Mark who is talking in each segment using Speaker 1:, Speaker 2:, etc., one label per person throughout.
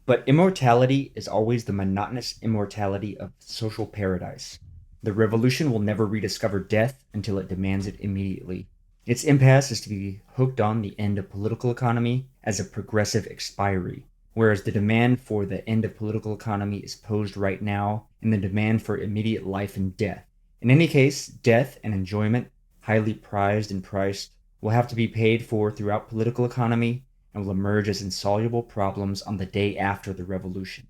Speaker 1: But immortality is always the monotonous immortality of social paradise. The revolution will never rediscover death until it demands it immediately. Its impasse is to be hooked on the end of political economy as a progressive expiry, whereas the demand for the end of political economy is posed right now in the demand for immediate life and death. In any case, death and enjoyment, highly prized and priced, will have to be paid for throughout political economy and will emerge as insoluble problems on the day after the revolution.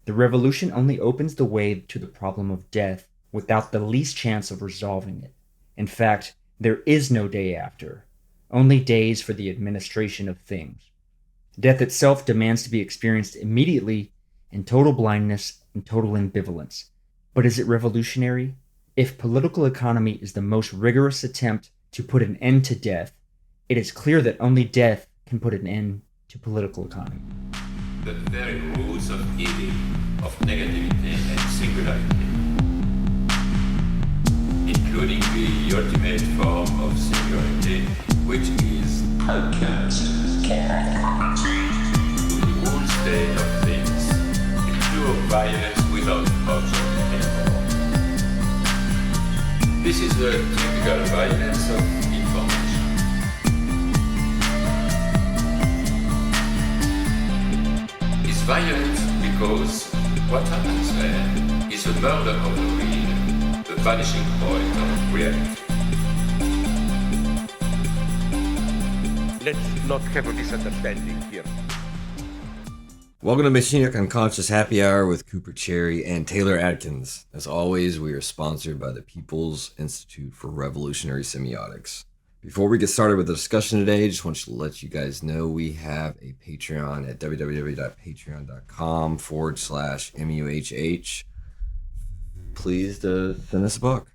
Speaker 1: The revolution only opens the way to the problem of death without the least chance of resolving it. In fact, there is no day after, only days for the administration of things. Death itself demands to be experienced immediately in total blindness and total ambivalence. But is it revolutionary? If political economy is the most rigorous attempt to put an end to death, it is clear that only death can put an end to political economy.
Speaker 2: The very roots of evil, of negativity and singularity, including the ultimate form of singularity, which is podcast, to the whole state of things, a pure violence without object anymore. This is the typical violence of information. It's violent because what happens there is a murder of the real, the vanishing point of reality.
Speaker 3: Let's not have a misunderstanding here.
Speaker 4: Welcome to Machinic Unconscious Happy Hour with Cooper Cherry and Taylor Adkins. As always, we are sponsored by the People's Institute for Revolutionary Semiotics. Before we get started with the discussion today, I just want to let you guys know we have a Patreon at www.patreon.com/MUHH. Please send us a book.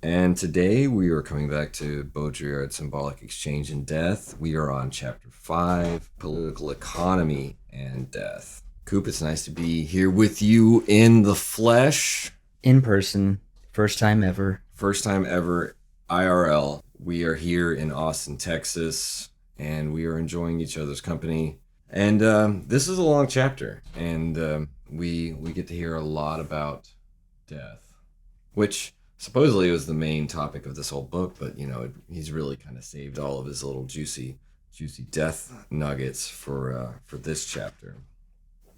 Speaker 4: And today we are coming back to Baudrillard, Symbolic, Exchange, and Death. We are on Chapter 5, Political Economy and Death. Coop, it's nice to be here with you in the flesh.
Speaker 1: In person, first time ever.
Speaker 4: First time ever, IRL. We are here in Austin, Texas, and we are enjoying each other's company. And this is a long chapter, and we get to hear a lot about death, which supposedly was the main topic of this whole book, but he's really kind of saved all of his little juicy death nuggets for this chapter.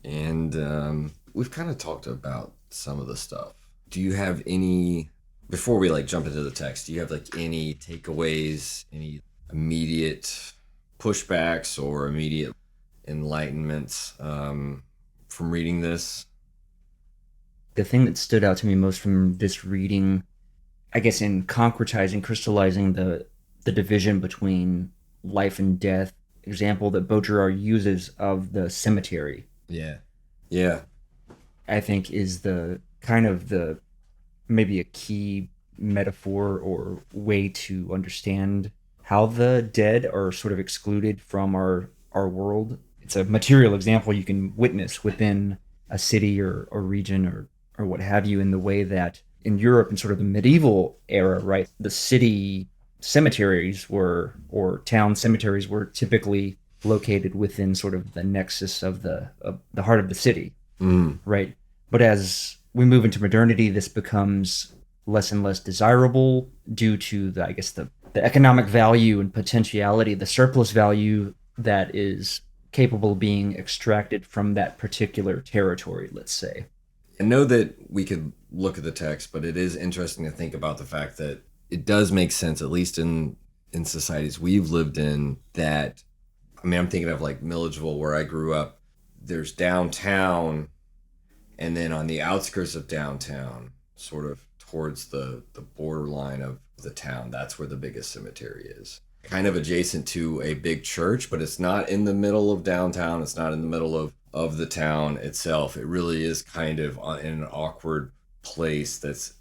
Speaker 4: And we've kind of talked about some of the stuff. Do you have any, before we jump into the text, do you have any takeaways, any immediate pushbacks or immediate enlightenments from reading this?
Speaker 1: The thing that stood out to me most from this reading, I guess in concretizing, crystallizing the division between life and death, example that Baudrillard uses of the cemetery.
Speaker 4: Yeah.
Speaker 1: I think is the kind of the maybe a key metaphor or way to understand how the dead are sort of excluded from our world. It's a material example you can witness within a city or region or what have you, in the way that in Europe in sort of the medieval era, right, the city cemeteries or town cemeteries were typically located within sort of the nexus of the heart of the city, right? But as we move into modernity, this becomes less and less desirable due to the economic value and potentiality, the surplus value that is capable of being extracted from that particular territory, let's say.
Speaker 4: I know that we could look at the text, but it is interesting to think about the fact that it does make sense, at least in societies we've lived in, that, I'm thinking of Milledgeville, where I grew up. There's downtown, and then on the outskirts of downtown, sort of towards the borderline of the town, that's where the biggest cemetery is. Kind of adjacent to a big church, but it's not in the middle of downtown. It's not in the middle of the town itself. It really is kind of in an awkward place that's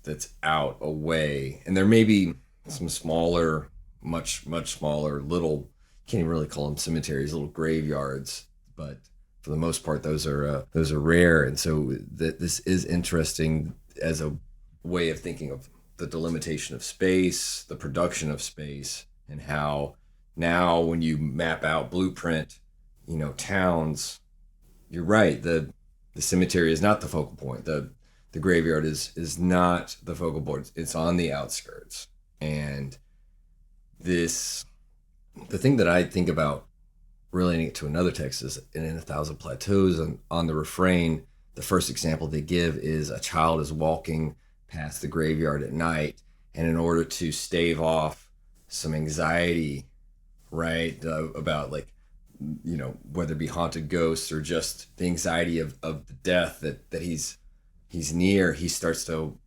Speaker 4: out away. And there may be some smaller, much smaller little, can't even really call them cemeteries, little graveyards, but for the most part those are rare. And so this is interesting as a way of thinking of the delimitation of space, the production of space, and how now when you map out blueprint, towns, you're right, the The cemetery is not the focal point. The graveyard is not the focal point. It's on the outskirts. And the thing that I think about relating it to another text is in A Thousand Plateaus, on the refrain, the first example they give is a child is walking past the graveyard at night, and in order to stave off some anxiety, right, about like, whether it be haunted ghosts or just the anxiety of the death that he's near, he starts to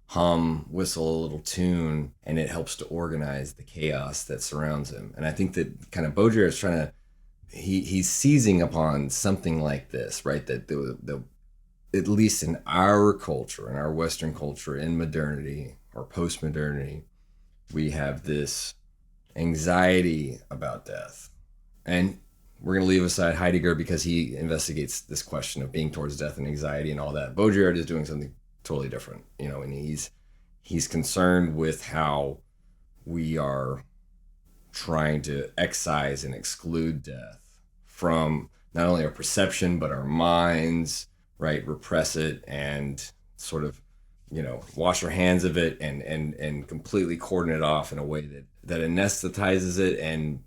Speaker 4: whistle a little tune, and it helps to organize the chaos that surrounds him. And I think that kind of Baudrillard is trying to, he's seizing upon something like this, right? That the at least in our culture, in our Western culture, in modernity or post-modernity, we have this anxiety about death. And we're going to leave aside Heidegger because he investigates this question of being towards death and anxiety and all that. Baudrillard is doing something totally different, and he's concerned with how we are trying to excise and exclude death from not only our perception, but our minds, right? Repress it and sort of, wash our hands of it and completely cordon it off in a way that anesthetizes it and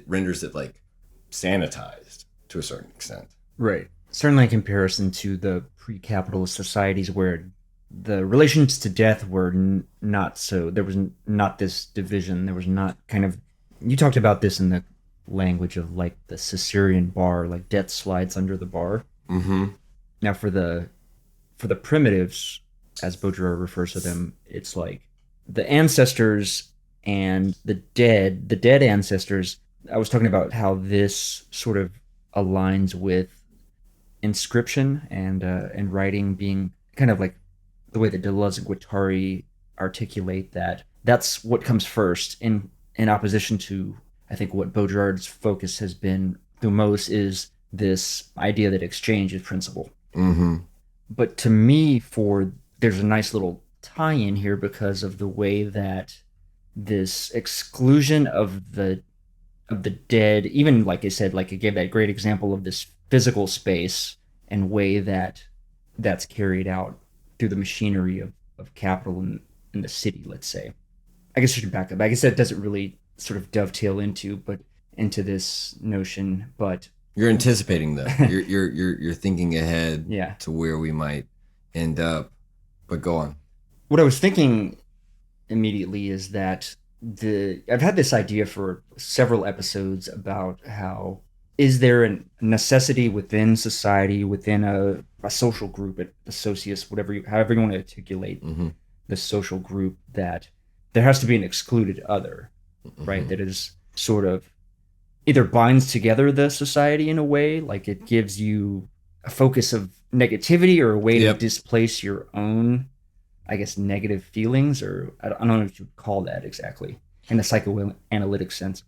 Speaker 4: renders it like sanitized to a certain extent.
Speaker 1: Right. Certainly in comparison to the pre-capitalist societies where the relations to death were not so, there was not this division. There was not kind of, you talked about this in the language of like the Caesarean bar, like death slides under the bar.
Speaker 4: Mm-hmm.
Speaker 1: Now for the primitives, as Baudrillard refers to them, it's like the ancestors and the dead ancestors. I was talking about how this sort of aligns with inscription and writing being kind of like the way that Deleuze and Guattari articulate that. That's what comes first in opposition to, I think, what Baudrillard's focus has been the most is this idea that exchange is principle.
Speaker 4: Mm-hmm.
Speaker 1: But to me, there's a nice little tie-in here because of the way that this exclusion of the dead, even like I said, like I gave that great example of this physical space and way that's carried out through the machinery of capital in the city, let's say. I guess I should back up. I guess that doesn't really sort of dovetail into this notion, but
Speaker 4: you're anticipating though. you're thinking ahead to where we might end up. But go on.
Speaker 1: What I was thinking immediately is that I've had this idea for several episodes about how is there a necessity within society, within a social group, associates, however you want to articulate the social group, that there has to be an excluded other, right? That is sort of either binds together the society in a way, like it gives you a focus of negativity or a way to displace your own, I guess, negative feelings, or I don't know what you would call that exactly in a psychoanalytic sense.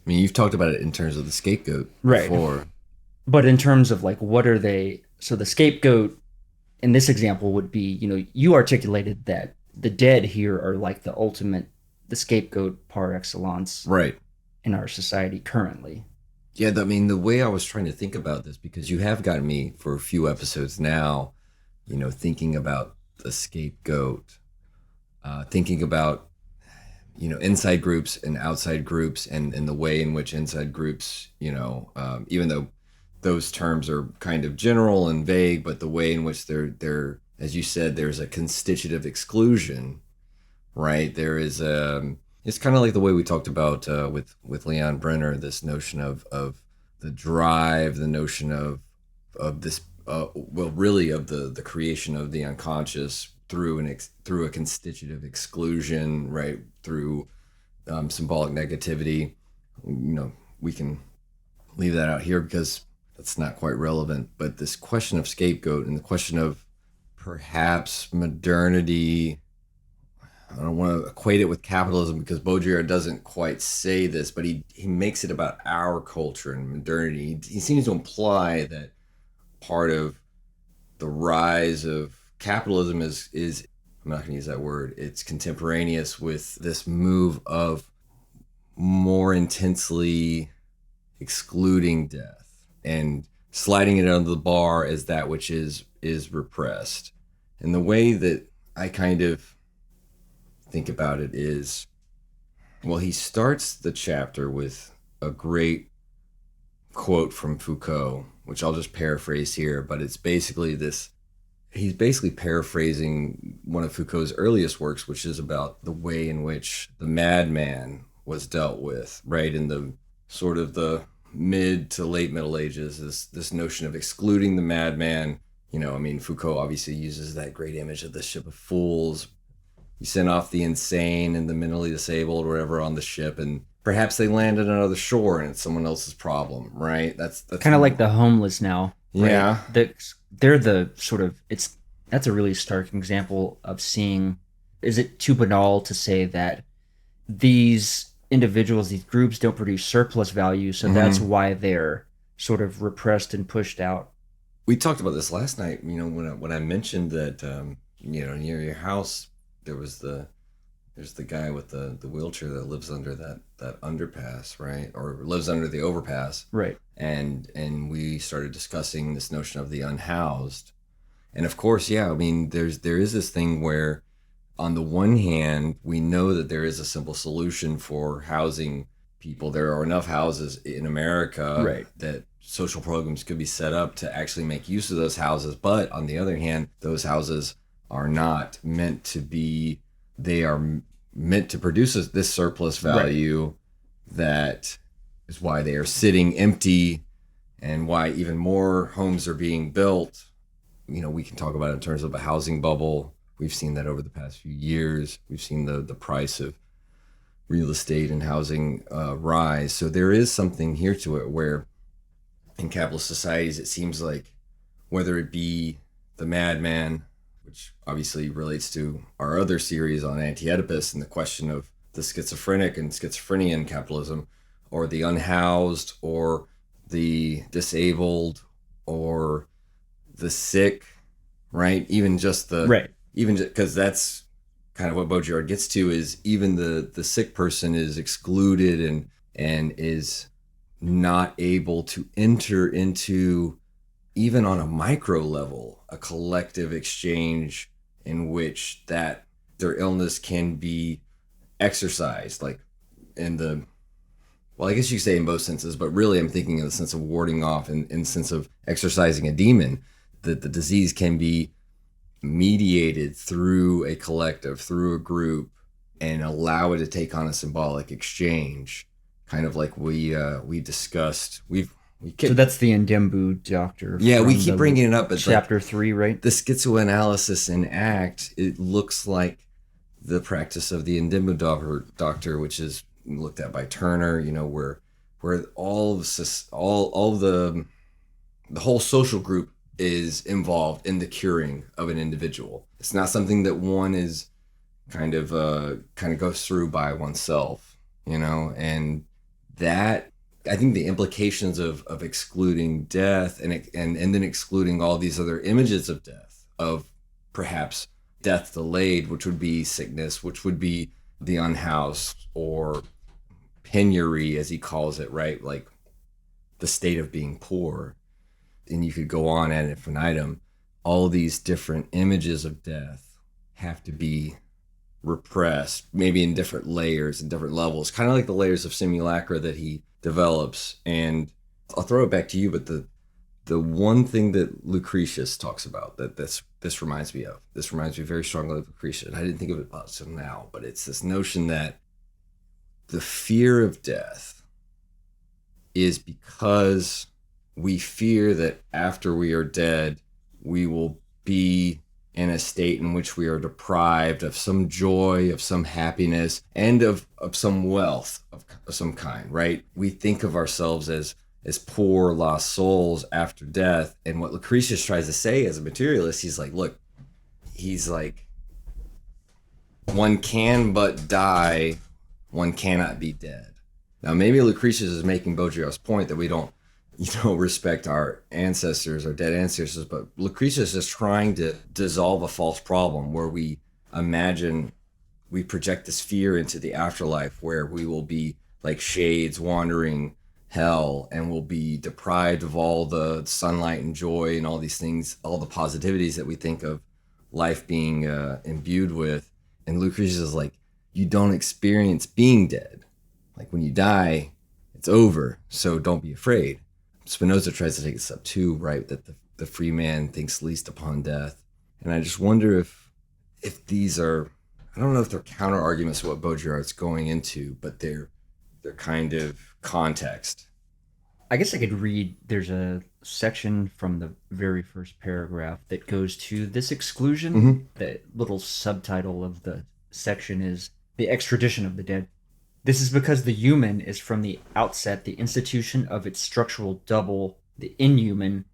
Speaker 4: I mean, you've talked about it in terms of the scapegoat before.
Speaker 1: But in terms of like, what are they? So the scapegoat in this example would be, you articulated that the dead here are like the scapegoat par excellence,
Speaker 4: right,
Speaker 1: in our society currently.
Speaker 4: Yeah, I mean, the way I was trying to think about this, because you have gotten me for a few episodes now, thinking about the scapegoat, thinking about, inside groups and outside groups, and the way in which inside groups, even though those terms are kind of general and vague, but the way in which they're, as you said, there's a constitutive exclusion, right? There is it's kind of like the way we talked about with Leon Brenner, this notion of the drive, the notion of this, really of the creation of the unconscious through a constitutive exclusion, right? Through symbolic negativity. We can leave that out here because that's not quite relevant. But this question of scapegoat and the question of perhaps modernity, I don't want to equate it with capitalism because Baudrillard doesn't quite say this, but he makes it about our culture and modernity. He seems to imply that part of the rise of capitalism is I'm not going to use that word, it's contemporaneous with this move of more intensely excluding death and sliding it under the bar as that which is repressed. And the way that I kind of think about it is, well, he starts the chapter with a great quote from Foucault, which I'll just paraphrase here, but it's basically this. He's basically paraphrasing one of Foucault's earliest works, which is about the way in which the madman was dealt with, right? In the sort of the mid to late Middle Ages, this notion of excluding the madman. You know, I mean, Foucault obviously uses that great image of the ship of fools. You send off the insane and the mentally disabled or whatever on the ship, and perhaps they land at another shore and it's someone else's problem, right? That's
Speaker 1: kind of like the homeless now. Right?
Speaker 4: Yeah.
Speaker 1: They're the sort of, that's a really stark example of seeing, is it too banal to say that these individuals, these groups don't produce surplus value, so that's why they're sort of repressed and pushed out.
Speaker 4: We talked about this last night, you know, when I mentioned that, you know, near your house, there's the guy with the wheelchair that lives under that underpass, right? Or lives under the overpass.
Speaker 1: Right.
Speaker 4: And we started discussing this notion of the unhoused. And of course, yeah, I mean, there is this thing where on the one hand, we know that there is a simple solution for housing people. There are enough houses in America,
Speaker 1: right,
Speaker 4: that social programs could be set up to actually make use of those houses. But on the other hand, those houses are not meant to be, they are meant to produce this surplus value, right, that is why they are sitting empty and why even more homes are being built. You know, we can talk about it in terms of a housing bubble. We've seen that over the past few years. We've seen the price of real estate and housing rise. So there is something here to it where in capitalist societies, it seems like whether it be the madman, which obviously relates to our other series on Anti-Oedipus and the question of the schizophrenic and schizophrenia in capitalism, or the unhoused, or the disabled, or the sick, right? Even just the,
Speaker 1: right,
Speaker 4: even because that's kind of what Baudrillard gets to, is even the sick person is excluded and is not able to enter into, even on a micro level, a collective exchange in which that their illness can be exercised, like in the, well, I guess you could say in both senses, but really I'm thinking in the sense of warding off and in the sense of exercising a demon, that the disease can be mediated through a collective, through a group, and allow it to take on a symbolic exchange, kind of like we discussed.
Speaker 1: So that's the Ndembu doctor.
Speaker 4: Yeah, we keep bringing it up, but
Speaker 1: chapter 3, right?
Speaker 4: The schizoanalysis in ACT, it looks like the practice of the Ndembu doctor, which is looked at by Turner. You know, where all the whole social group is involved in the curing of an individual. It's not something that one is kind of goes through by oneself, you know, and that, I think the implications of excluding death and then excluding all these other images of death, of perhaps death delayed, which would be sickness, which would be the unhoused, or penury, as he calls it, right? Like the state of being poor. And you could go on ad infinitum. All these different images of death have to be repressed, maybe in different layers and different levels, kind of like the layers of simulacra that he develops. And I'll throw it back to you, but the one thing that Lucretius talks about, that this reminds me very strongly of Lucretius. I didn't think of it until now, but it's this notion that the fear of death is because we fear that after we are dead, we will be in a state in which we are deprived of some joy, of some happiness, and of some wealth of some kind, right? We think of ourselves as poor, lost souls after death. And what Lucretius tries to say as a materialist, he's like, one can but die, one cannot be dead. Now, maybe Lucretius is making Baudrillard's point that we don't respect our ancestors, our dead ancestors, but Lucretius is trying to dissolve a false problem where we project this fear into the afterlife, where we will be like shades wandering hell and will be deprived of all the sunlight and joy and all these things, all the positivities that we think of life being imbued with. And Lucretius is like, you don't experience being dead. Like when you die, it's over. So don't be afraid. Spinoza tries to take this up too, right? That the free man thinks least upon death. And I just wonder if these are, I don't know if they're counter arguments to what Baudrillard's going into, but they're kind of context.
Speaker 1: I guess I could read, there's a section from the very first paragraph that goes to this exclusion.
Speaker 4: Mm-hmm.
Speaker 1: The little subtitle of the section is the extradition of the dead. This is because the human is from the outset the institution of its structural double, the inhuman.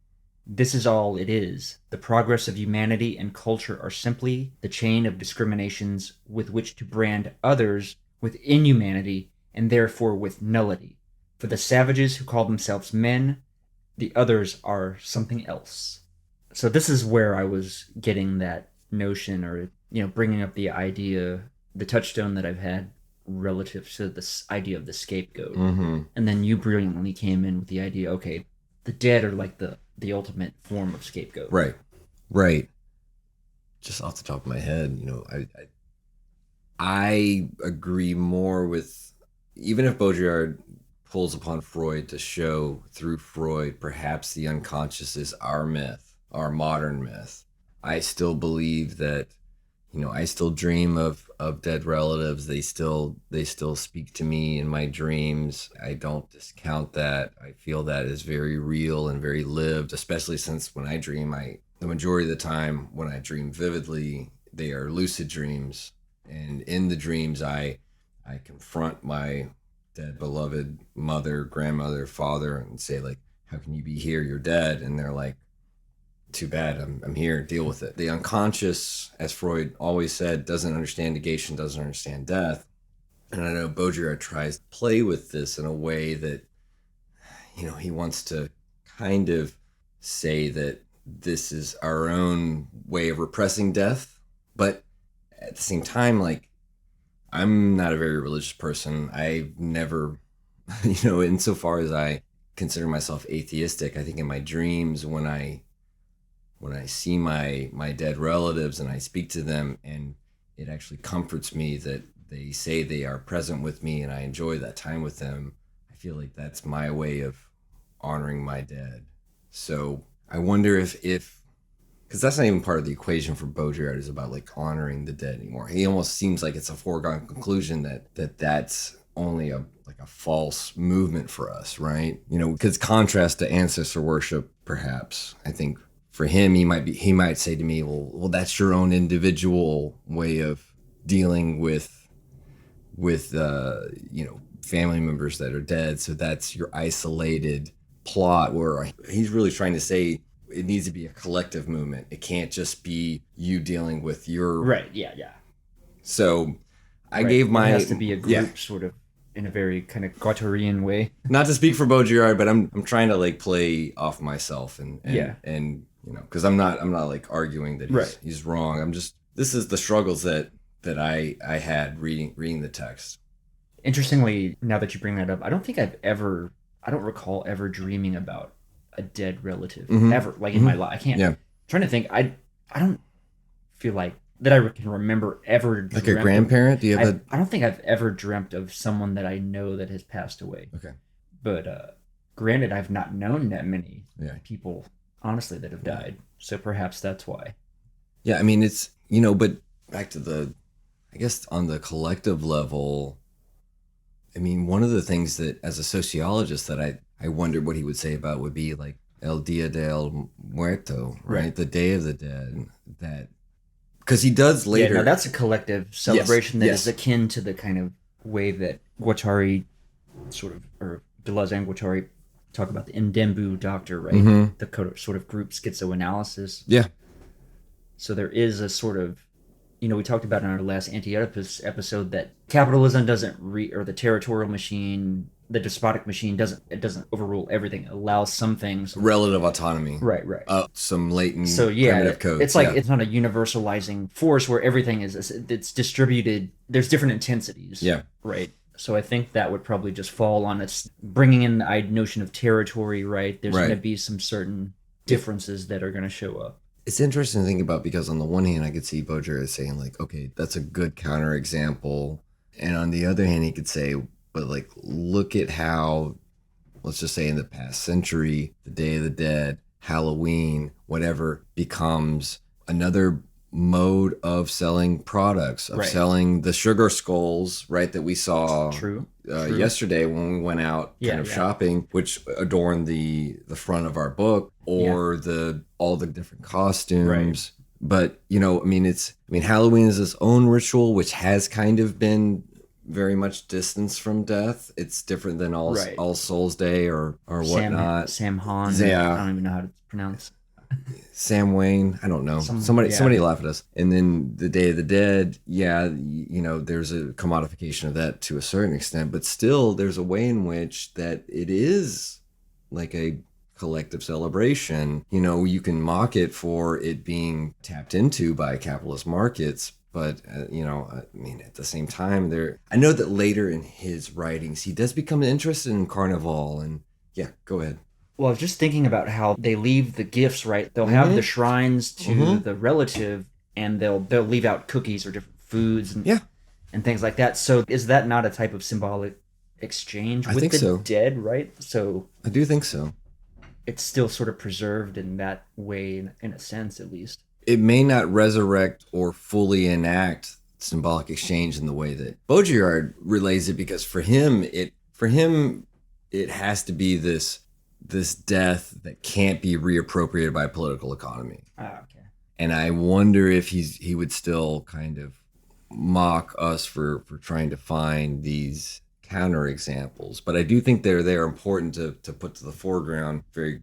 Speaker 1: This is all it is. The progress of humanity and culture are simply the chain of discriminations with which to brand others with inhumanity and therefore with nullity. For the savages who call themselves men, the others are something else. So this is where I was getting that notion, or, bringing up the idea, the touchstone that I've had relative to this idea of the scapegoat.
Speaker 4: Mm-hmm.
Speaker 1: And then you brilliantly came in with the idea, okay, the dead are like the ultimate form of scapegoat.
Speaker 4: Right. Just off the top of my head, I agree more with, even if Baudrillard pulls upon Freud to show through Freud perhaps the unconscious is our myth, our modern myth, I still believe that, I still dream of dead relatives. They still speak to me in my dreams. I don't discount that. I feel that is very real and very lived, especially since when I dream, the majority of the time when I dream vividly, they are lucid dreams. And in the dreams, I confront my dead beloved mother, grandmother, father, and say, like, how can you be here? You're dead. And they're like, too bad, I'm here, deal with it. The unconscious, as Freud always said, doesn't understand negation, doesn't understand death. And I know Baudrillard tries to play with this in a way that, he wants to kind of say that this is our own way of repressing death. But at the same time, like, I'm not a very religious person. I've never, insofar as I consider myself atheistic, I think in my dreams, when I see my dead relatives and I speak to them, and it actually comforts me that they say they are present with me and I enjoy that time with them, I feel like that's my way of honoring my dead. So I wonder if because that's not even part of the equation for Baudrillard, is about like honoring the dead anymore. He almost seems like it's a foregone conclusion that's only a false movement for us, right? Because contrast to ancestor worship, perhaps, I think for him, he might say to me, well, that's your own individual way of dealing with family members that are dead. So that's your isolated plot, where he's really trying to say it needs to be a collective movement. It can't just be you dealing with your...
Speaker 1: Right, yeah.
Speaker 4: So I gave my...
Speaker 1: It has to be a group, sort of, in a very kind of Guattarian way. Not
Speaker 4: to speak for Baudrillard, but I'm trying to like play off myself and because I'm not like arguing that he's wrong. This is the struggles that I had reading the text.
Speaker 1: Interestingly, now that you bring that up, I don't recall ever dreaming about a dead relative ever, like in my life. I can't. I'm trying to think. I don't feel like that I can remember ever.
Speaker 4: Like a grandparent? Do you have
Speaker 1: I don't think I've ever dreamt of someone that I know that has passed away.
Speaker 4: Okay.
Speaker 1: But granted, I've not known that many people, honestly, that have died. So perhaps that's why.
Speaker 4: Yeah, I mean, it's, but back to I guess on the collective level, I mean, one of the things that as a sociologist that I wondered what he would say about would be like El Dia del Muerto, right? The Day of the Dead. That, because he does later.
Speaker 1: Yeah, no, that's a collective celebration that is akin to the kind of way that Guattari or Deleuze and Guattari talk about the Ndembu doctor, right? Mm-hmm. The sort of group schizoanalysis. Yeah. So there is a sort of, we talked about in our last Anti-Oedipus episode that capitalism doesn't or the territorial machine, the despotic machine doesn't overrule everything. It allows some things
Speaker 4: relative autonomy.
Speaker 1: Right.
Speaker 4: Some latent primitive codes.
Speaker 1: It's like it's not a universalizing force where everything it's distributed. There's different intensities. Yeah. Right. So I think that would probably just fall on its bringing in the notion of territory, right? There's
Speaker 4: Right.
Speaker 1: going to be some certain differences that are going to show up.
Speaker 4: It's interesting to think about because on the one hand, I could see Baudrillard saying like, okay, that's a good counterexample. And on the other hand, he could say, but like, look at how, let's just say in the past century, the Day of the Dead, Halloween, whatever, becomes another mode of selling products, of
Speaker 1: Right.
Speaker 4: selling the sugar skulls, right, that we saw
Speaker 1: True.
Speaker 4: yesterday when we went out kind of shopping, which adorned the front of our book, or all the different costumes.
Speaker 1: Right.
Speaker 4: But Halloween is its own ritual, which has kind of been very much distanced from death. It's different than All Souls Day or whatnot.
Speaker 1: Samhain.
Speaker 4: Yeah.
Speaker 1: I don't even know how to pronounce.
Speaker 4: Sam Wayne, I don't know. Somebody laugh at us. And then the Day of the Dead, there's a commodification of that to a certain extent, but still there's a way in which that it is like a collective celebration. You can mock it for it being tapped into by capitalist markets, but at the same time, I know that later in his writings, he does become interested in Carnival. And yeah, go ahead.
Speaker 1: Well, I was just thinking about how they leave the gifts, right? They'll have the shrines to the relative, and they'll leave out cookies or different foods and things like that. So is that not a type of symbolic exchange with the dead, right? So
Speaker 4: I do think so.
Speaker 1: It's still sort of preserved in that way, in a sense, at least.
Speaker 4: It may not resurrect or fully enact symbolic exchange in the way that Baudrillard relays it, because for him it has to be this death that can't be reappropriated by political economy.
Speaker 1: Okay.
Speaker 4: And I wonder if he would still kind of mock us for trying to find these counter examples. But I do think they're important to put to the foreground very,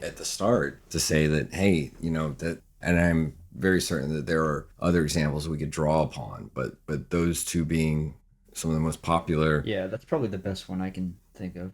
Speaker 4: at the start, to say that, hey, that, and I'm very certain that there are other examples we could draw upon, but those two being some of the most popular.
Speaker 1: Yeah, that's probably the best one I can think of.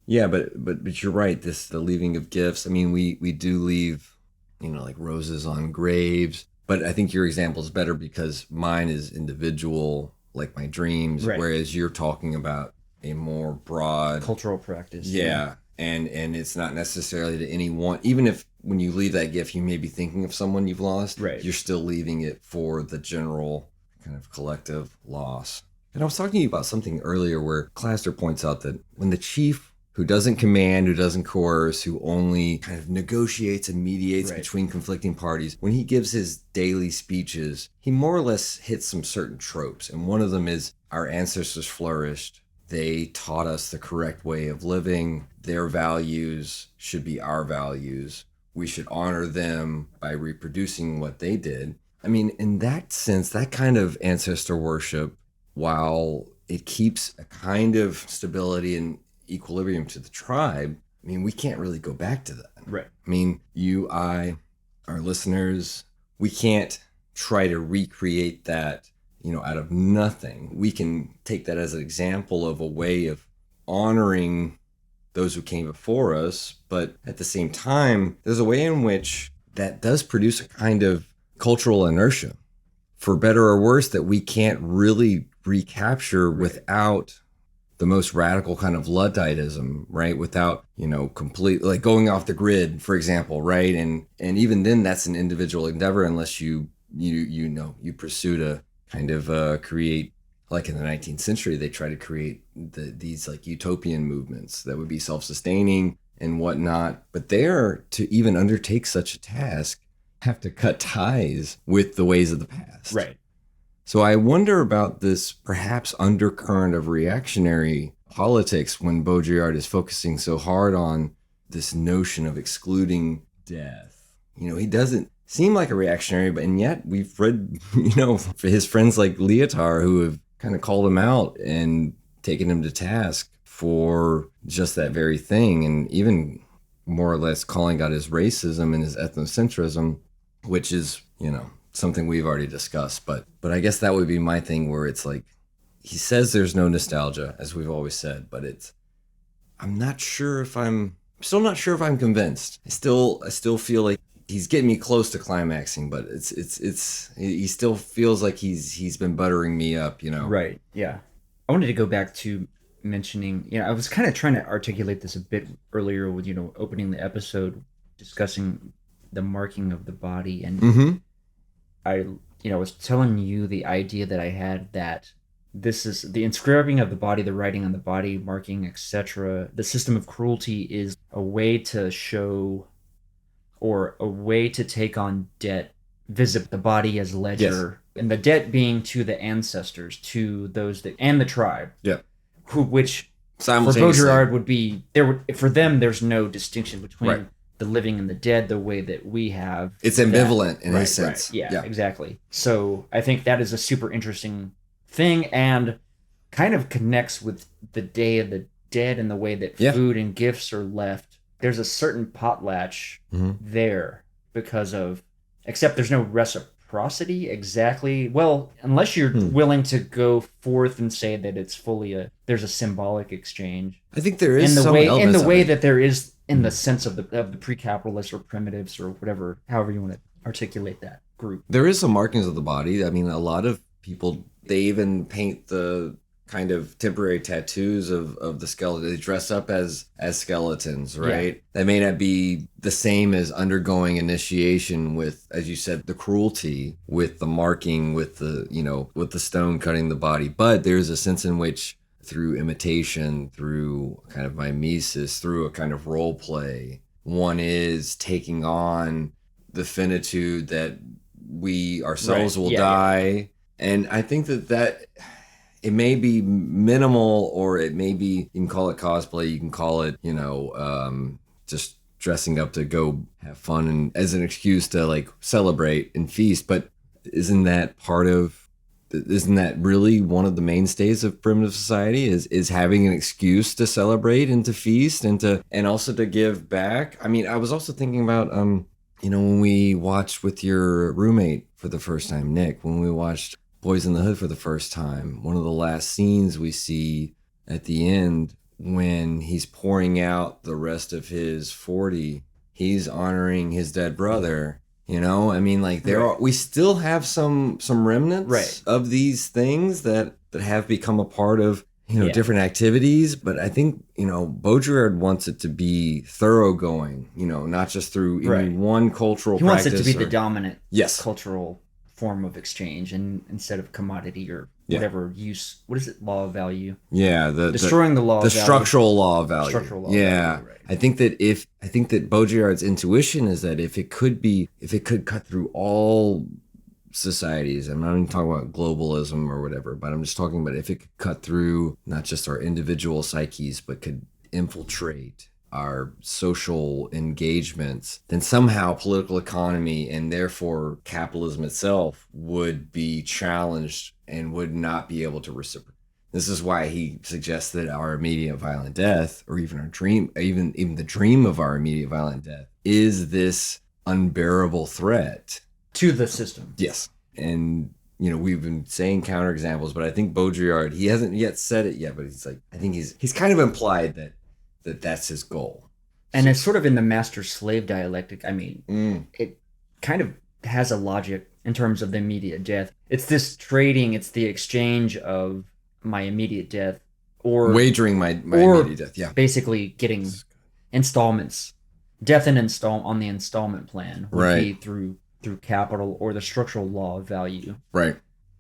Speaker 4: Yeah, but you're right. The leaving of gifts. I mean, we do leave, like roses on graves. But I think your example is better because mine is individual, like my dreams,
Speaker 1: right.
Speaker 4: Whereas you're talking about a more broad
Speaker 1: cultural practice.
Speaker 4: Yeah, and it's not necessarily to anyone. Even if when you leave that gift, you may be thinking of someone you've lost.
Speaker 1: Right.
Speaker 4: You're still leaving it for the general kind of collective loss. And I was talking to you about something earlier where Claster points out that when the chief, who doesn't command, who doesn't coerce, who only kind of negotiates and mediates between conflicting parties, when he gives his daily speeches, he more or less hits some certain tropes. And one of them is our ancestors flourished. They taught us the correct way of living. Their values should be our values. We should honor them by reproducing what they did. I mean, in that sense, that kind of ancestor worship, while it keeps a kind of stability and equilibrium to the tribe, I mean, we can't really go back to that.
Speaker 1: Right.
Speaker 4: I mean, you, I, our listeners, we can't try to recreate that, out of nothing. We can take that as an example of a way of honoring those who came before us, but at the same time, there's a way in which that does produce a kind of cultural inertia, for better or worse, that we can't really recapture without the most radical kind of Ludditism, right? Without, complete, like going off the grid, for example, right? And even then, that's an individual endeavor unless you pursue to kind of create, like in the 19th century, they try to create these like utopian movements that would be self-sustaining and whatnot. But there, to even undertake such a task, have to cut ties with the ways of the past.
Speaker 1: Right.
Speaker 4: So I wonder about this perhaps undercurrent of reactionary politics when Baudrillard is focusing so hard on this notion of excluding death. He doesn't seem like a reactionary, and yet we've read, for his friends like Lyotard who have kind of called him out and taken him to task for just that very thing, and even more or less calling out his racism and his ethnocentrism, which is, something we've already discussed, but I guess that would be my thing, where it's like, he says there's no nostalgia, as we've always said, but I'm still not sure if I'm convinced. I still feel like he's getting me close to climaxing, but he still feels like he's been buttering me up,
Speaker 1: Right. Yeah. I wanted to go back to mentioning, I was kind of trying to articulate this a bit earlier with, opening the episode, discussing the marking of the body. And
Speaker 4: Mm-hmm.
Speaker 1: I, was telling you the idea that I had that this is the inscribing of the body, the writing on the body, marking, etc. The system of cruelty is a way to show or a way to take on debt, visit the body as ledger, and the debt being to the ancestors, to those that and the tribe.
Speaker 4: Yeah.
Speaker 1: Which for
Speaker 4: Simultaneously.
Speaker 1: Baudrillard would be for them. There's no distinction between
Speaker 4: Right.
Speaker 1: the living and the dead the way that we have.
Speaker 4: It's
Speaker 1: that.
Speaker 4: ambivalent in a
Speaker 1: Right,
Speaker 4: sense.
Speaker 1: right. Yeah, exactly. So I think that is a super interesting thing and kind of connects with the Day of the Dead and the way that food and gifts are left. There's a certain potlatch there because of, except there's no reciprocity exactly. Well, unless you're willing to go forth and say that it's fully there's a symbolic exchange.
Speaker 4: I think there is
Speaker 1: in the
Speaker 4: some
Speaker 1: way
Speaker 4: elements of
Speaker 1: way
Speaker 4: it.
Speaker 1: that there is in the sense of the pre-capitalists or primitives or whatever, however you want to articulate that group.
Speaker 4: There is some markings of the body. I mean, a lot of people, they even paint the kind of temporary tattoos of the skeleton. They dress up as skeletons, right? Yeah. That may not be the same as undergoing initiation with, as you said, the cruelty, with the marking, with the, with the stone cutting the body. But there's a sense in which through imitation, through kind of mimesis, through a kind of role play, one is taking on the finitude that we ourselves will die. Yeah. And I think that it may be minimal, or it may be, you can call it cosplay, you can call it, just dressing up to go have fun and as an excuse to like celebrate and feast. But isn't that really one of the mainstays of primitive society is having an excuse to celebrate and to feast and also to give back? I mean, I was also thinking about, when we watched with your roommate for the first time, Nick, when we watched Boys in the Hood for the first time, one of the last scenes we see at the end when he's pouring out the rest of his 40, he's honoring his dead brother. I mean, like we still have some remnants of these things that have become a part of different activities. But I think Baudrillard wants it to be thoroughgoing. Not just through even one cultural. He
Speaker 1: wants it to be the dominant
Speaker 4: yes.
Speaker 1: cultural form of exchange, and instead of commodity or whatever use. What is it? Law of value.
Speaker 4: Yeah,
Speaker 1: destroying the law.
Speaker 4: The
Speaker 1: of value.
Speaker 4: structural law of value.
Speaker 1: Structural law. Yeah, of value, right.
Speaker 4: I think that Baudrillard's intuition is that if it could cut through all societies. I'm not even talking about globalism or whatever, but I'm just talking about if it could cut through not just our individual psyches, but could infiltrate our social engagements, then somehow political economy and therefore capitalism itself would be challenged and would not be able to reciprocate. This is why he suggests that our immediate violent death, or even our dream, even the dream of our immediate violent death, is this unbearable threat
Speaker 1: to the system.
Speaker 4: Yes. And we've been saying counterexamples, but I think Baudrillard, he hasn't yet said it yet, but I think he's kind of implied that that's his goal.
Speaker 1: And it's sort of in the master-slave dialectic. I mean, it kind of has a logic in terms of the immediate death. It's this trading, it's the exchange of my immediate death or
Speaker 4: wagering my immediate death. Yeah.
Speaker 1: Basically getting installments. Death and on the installment plan would be through capital or the structural law of value. Right.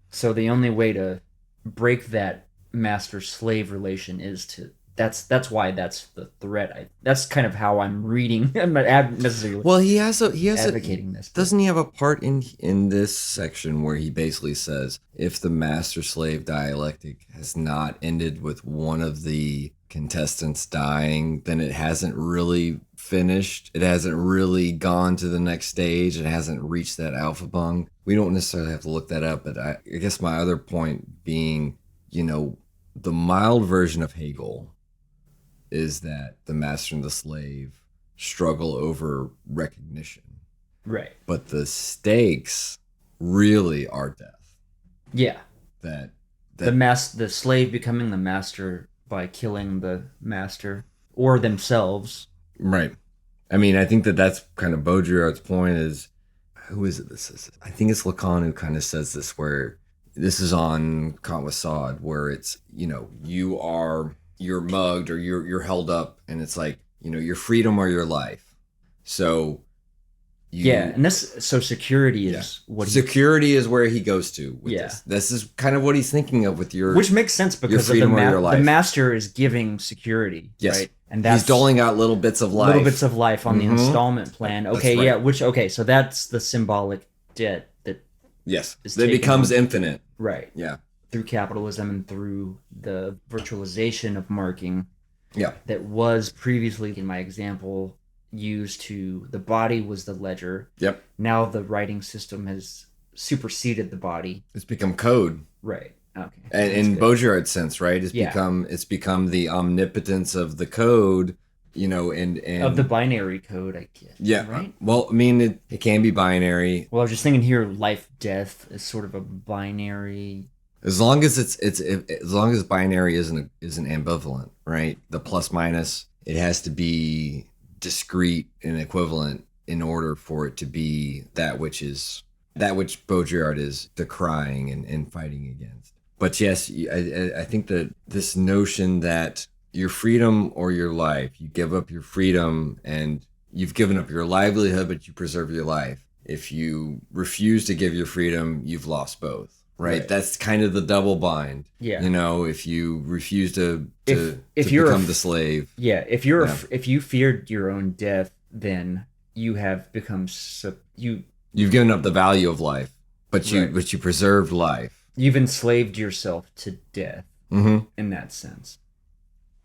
Speaker 1: So the only way to break that master-slave relation is to that's why that's the threat. That's kind of how I'm reading. I'm not necessarily.
Speaker 4: Well, he has
Speaker 1: advocating this.
Speaker 4: Doesn't he have a part in this section where he basically says if the master-slave dialectic has not ended with one of the contestants dying, then it hasn't really finished. It hasn't really gone to the next stage. It hasn't reached that alpha bung. We don't necessarily have to look that up, but I guess my other point being, the mild version of Hegel is that the master and the slave struggle over recognition.
Speaker 1: Right.
Speaker 4: But the stakes really are death.
Speaker 1: Yeah. The slave becoming the master by killing the master or themselves.
Speaker 4: Right. I mean, I think that's kind of Baudrillard's point is, who is it this is? I think it's Lacan who kind of says this, where this is on Caught with Sod, where it's, you know, you're mugged or you're held up, and it's like, you know, your freedom or your life. So
Speaker 1: and so security is what
Speaker 4: security is where he goes to with
Speaker 1: Yeah.
Speaker 4: this. This is kind of what he's thinking of with your,
Speaker 1: which makes sense because of
Speaker 4: freedom or your life.
Speaker 1: the master is giving security,
Speaker 4: yes,
Speaker 1: right? And that's
Speaker 4: he's doling out little bits of life.
Speaker 1: little bits of life on the
Speaker 4: Mhm.
Speaker 1: installment plan.
Speaker 4: That's
Speaker 1: Okay,
Speaker 4: right.
Speaker 1: so that's the symbolic debt that
Speaker 4: Yes,
Speaker 1: is
Speaker 4: that
Speaker 1: taken
Speaker 4: becomes
Speaker 1: on.
Speaker 4: infinite.
Speaker 1: Right.
Speaker 4: Yeah,
Speaker 1: Through capitalism and through the virtualization of marking
Speaker 4: yeah,
Speaker 1: that was previously, in my example, used to the body was the ledger.
Speaker 4: yep.
Speaker 1: Now the writing system has superseded the body.
Speaker 4: It's become code.
Speaker 1: Right. Okay.
Speaker 4: And
Speaker 1: That's
Speaker 4: in
Speaker 1: good.
Speaker 4: Baudrillard's sense, right?
Speaker 1: Yeah.
Speaker 4: It's become the omnipotence of the code, you know, and
Speaker 1: Of the binary code, I guess.
Speaker 4: yeah.
Speaker 1: Right.
Speaker 4: Well, I mean, it can be binary
Speaker 1: Well, I was just thinking here, life death is sort of a binary.
Speaker 4: as long as as long as binary isn't ambivalent, right? The plus minus, it has to be discrete and equivalent in order for it to be that which Baudrillard is decrying and fighting against. But yes, I think that this notion that your freedom or your life, you give up your freedom and you've given up your livelihood, but you preserve your life. If you refuse to give your freedom, you've lost both. Right? That's kind of the double bind.
Speaker 1: Yeah.
Speaker 4: You know, if you refuse to
Speaker 1: If you're
Speaker 4: become the slave.
Speaker 1: Yeah. If you feared your own death, then you have become
Speaker 4: You've given up the value of life, but you
Speaker 1: Right.
Speaker 4: but you preserved life.
Speaker 1: you've enslaved yourself to death
Speaker 4: Mm-hmm.
Speaker 1: in that sense.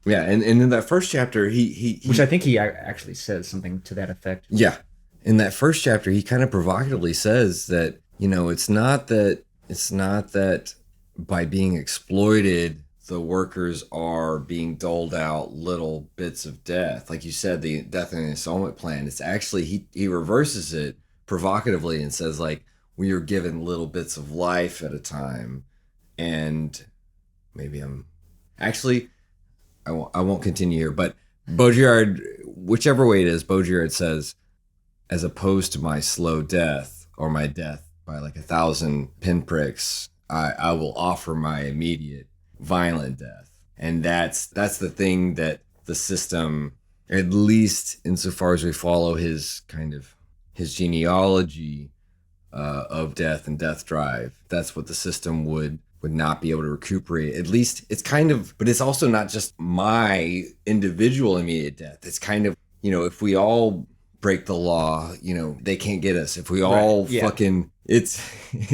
Speaker 4: Yeah, and in that first chapter, he
Speaker 1: Which I think he actually says something to that effect.
Speaker 4: yeah, in that first chapter, he kind of provocatively says that, you know, it's not that by being exploited, the workers are being doled out little bits of death. Like you said, the death and installment plan. It's actually he reverses it provocatively and says, like, we are given little bits of life at a time, and maybe I won't continue here, but Baudrillard, whichever way it is, Baudrillard says, as opposed to my slow death or my death by like 1,000 pinpricks, I will offer my immediate violent death. And that's the thing that the system, at least insofar as we follow his genealogy of death and death drive, that's what the system would not be able to recuperate. At least it's kind of, but it's also not just my individual immediate death. It's kind of, you know, if we all break the law, you know, they can't get us. If we all fucking, it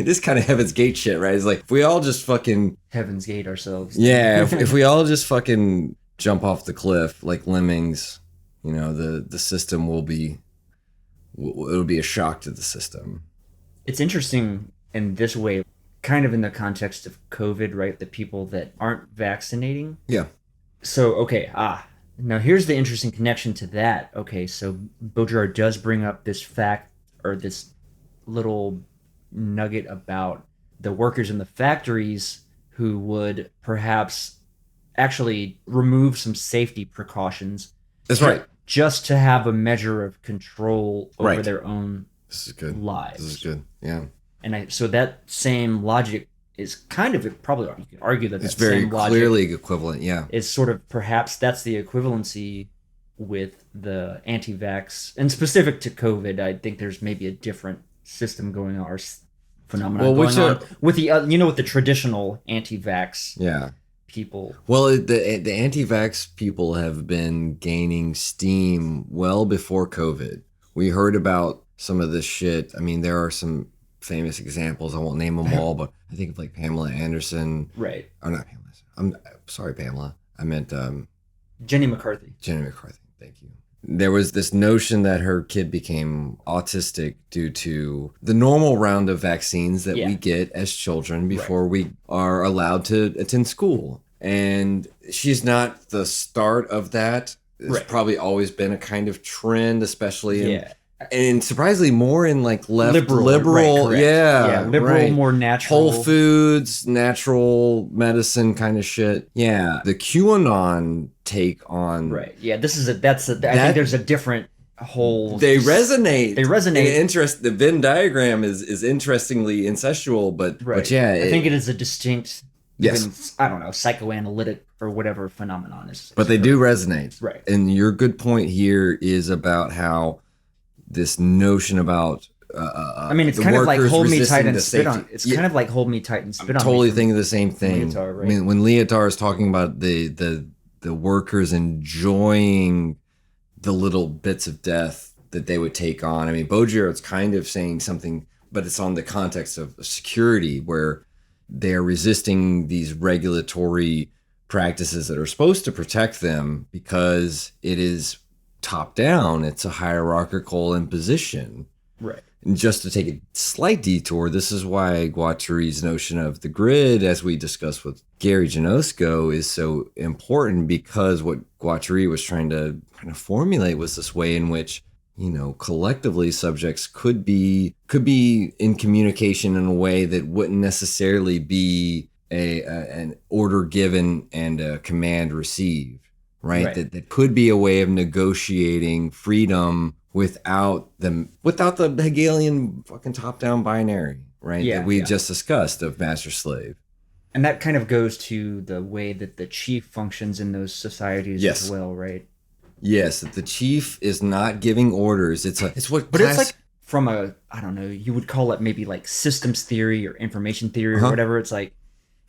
Speaker 4: is kind of Heaven's Gate shit, right? It's like, if we all just fucking
Speaker 1: Heaven's Gate ourselves.
Speaker 4: yeah, if we all just fucking jump off the cliff like lemmings, you know, the system it'll be a shock to the system.
Speaker 1: It's interesting in this way, kind of in the context of COVID, right? The people that aren't vaccinating.
Speaker 4: Yeah.
Speaker 1: So, okay, now here's the interesting connection to that. Okay, so Baudrillard does bring up this fact, or this little nugget about the workers in the factories who would perhaps actually remove some safety precautions.
Speaker 4: That's right.
Speaker 1: Just to have a measure of control over
Speaker 4: Right.
Speaker 1: their own
Speaker 4: This is good.
Speaker 1: lives.
Speaker 4: This is good. Yeah.
Speaker 1: And so that same logic is kind of, probably you could argue that
Speaker 4: It's
Speaker 1: that
Speaker 4: very
Speaker 1: same logic
Speaker 4: clearly equivalent. Yeah.
Speaker 1: is sort of, perhaps that's the equivalency with the anti-vax, and specific to COVID. I think there's maybe a different system going on, or phenomenon going on with the with the traditional anti-vax
Speaker 4: Yeah.
Speaker 1: people.
Speaker 4: Well, the anti-vax people have been gaining steam well before COVID. We heard about some of this shit. I mean, there are some famous examples. I won't name them all, but I think of like Pamela Anderson.
Speaker 1: Right.
Speaker 4: Or not Pamela. I'm sorry, Pamela. I meant
Speaker 1: Jenny McCarthy.
Speaker 4: Jenny McCarthy. Thank you. There was this notion that her kid became autistic due to the normal round of vaccines that we get as children before we are allowed to attend school. And she's not the start of that. It's probably always been a kind of trend, especially in, and surprisingly more in like liberal,
Speaker 1: liberal, more natural,
Speaker 4: Whole Foods, natural medicine kind of shit. Yeah, the QAnon take on
Speaker 1: this is I think there's a different whole.
Speaker 4: They resonate.
Speaker 1: They resonate.
Speaker 4: The Venn diagram is interestingly incestual, but yeah,
Speaker 1: I think it is a distinct.
Speaker 4: Yes.
Speaker 1: Even, I don't know, psychoanalytic or whatever phenomenon is.
Speaker 4: But they do resonate.
Speaker 1: Right.
Speaker 4: And your good point here is about how this notion about
Speaker 1: I mean, it's kind of like hold me tight and spit on. It's kind of like hold me tight and spit on.
Speaker 4: I'm totally thinking the same thing.
Speaker 1: Lyotard, right?
Speaker 4: I mean, when Lyotard is talking about the workers enjoying the little bits of death that they would take on. I mean, Baudrillard's kind of saying something, but it's on the context of security, where they're resisting these regulatory practices that are supposed to protect them because it is top down. It's a hierarchical imposition.
Speaker 1: Right.
Speaker 4: And just to take a slight detour, this is why Guattari's notion of the grid, as we discussed with Gary Janosco, is so important, because what Guattari was trying to kind of formulate was this way in which, you know, collectively subjects could be in communication in a way that wouldn't necessarily be an order given and a command received, right? That could be a way of negotiating freedom without the Hegelian fucking top-down binary, right?
Speaker 1: Yeah,
Speaker 4: that we just discussed of master-slave.
Speaker 1: And that kind of goes to the way that the chief functions in those societies as well, right?
Speaker 4: Yes, that the chief is not giving orders. It's what,
Speaker 1: but it's like from a, I don't know, you would call it maybe like systems theory or information theory or whatever. It's like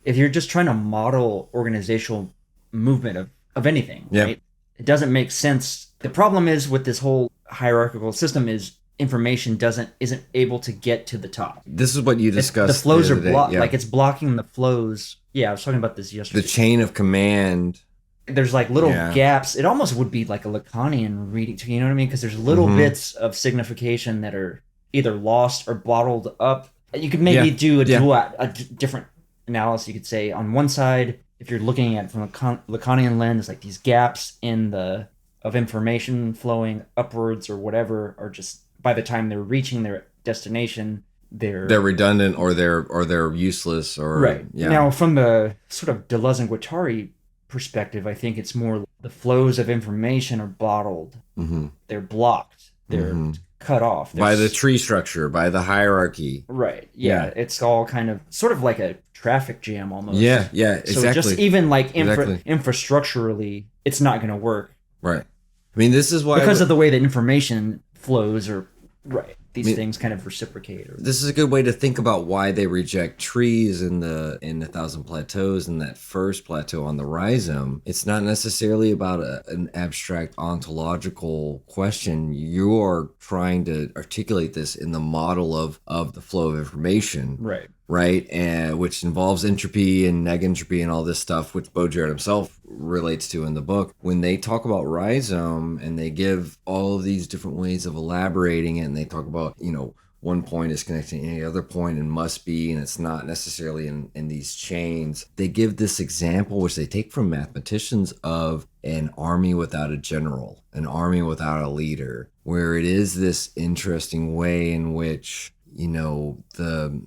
Speaker 1: if you're just trying to model organizational movement of anything, right? It doesn't make sense. The problem is with this whole hierarchical system is information isn't able to get to the top.
Speaker 4: This is what you discussed.
Speaker 1: The flows are blocked. Like it's blocking the flows. Yeah, I was talking about this yesterday.
Speaker 4: The chain of command.
Speaker 1: There's like little gaps. It almost would be like a Lacanian reading, you know what I mean? Because there's little bits of signification that are either lost or bottled up. You could maybe do a different analysis. You could say on one side, if you're looking at it from a Lacanian lens, like these gaps of information flowing upwards or whatever are just, by the time they're reaching their destination, they're
Speaker 4: redundant or they're useless or
Speaker 1: Now from the sort of Deleuze and Guattari perspective, I think it's more the flows of information are bottled. They're blocked. They're cut off.
Speaker 4: By the tree structure, by the hierarchy.
Speaker 1: Right. Yeah. It's all kind of sort of like a traffic jam almost.
Speaker 4: Yeah, exactly.
Speaker 1: So just even like infrastructurally, it's not going to work.
Speaker 4: Right. I mean, this is why...
Speaker 1: Because of the way that information flows or... Right. These things kind of reciprocate.
Speaker 4: This is a good way to think about why they reject trees in the Thousand Plateaus and that first plateau on the rhizome. It's not necessarily about an abstract ontological question. You are trying to articulate this in the model of the flow of information. Right, and which involves entropy and negentropy and all this stuff, which Baudrillard himself relates to in the book. When they talk about rhizome and they give all of these different ways of elaborating it, and they talk about, you know, one point is connecting to any other point and must be, and it's not necessarily in these chains. They give this example, which they take from mathematicians, of an army without a general, an army without a leader, where it is this interesting way in which, you know,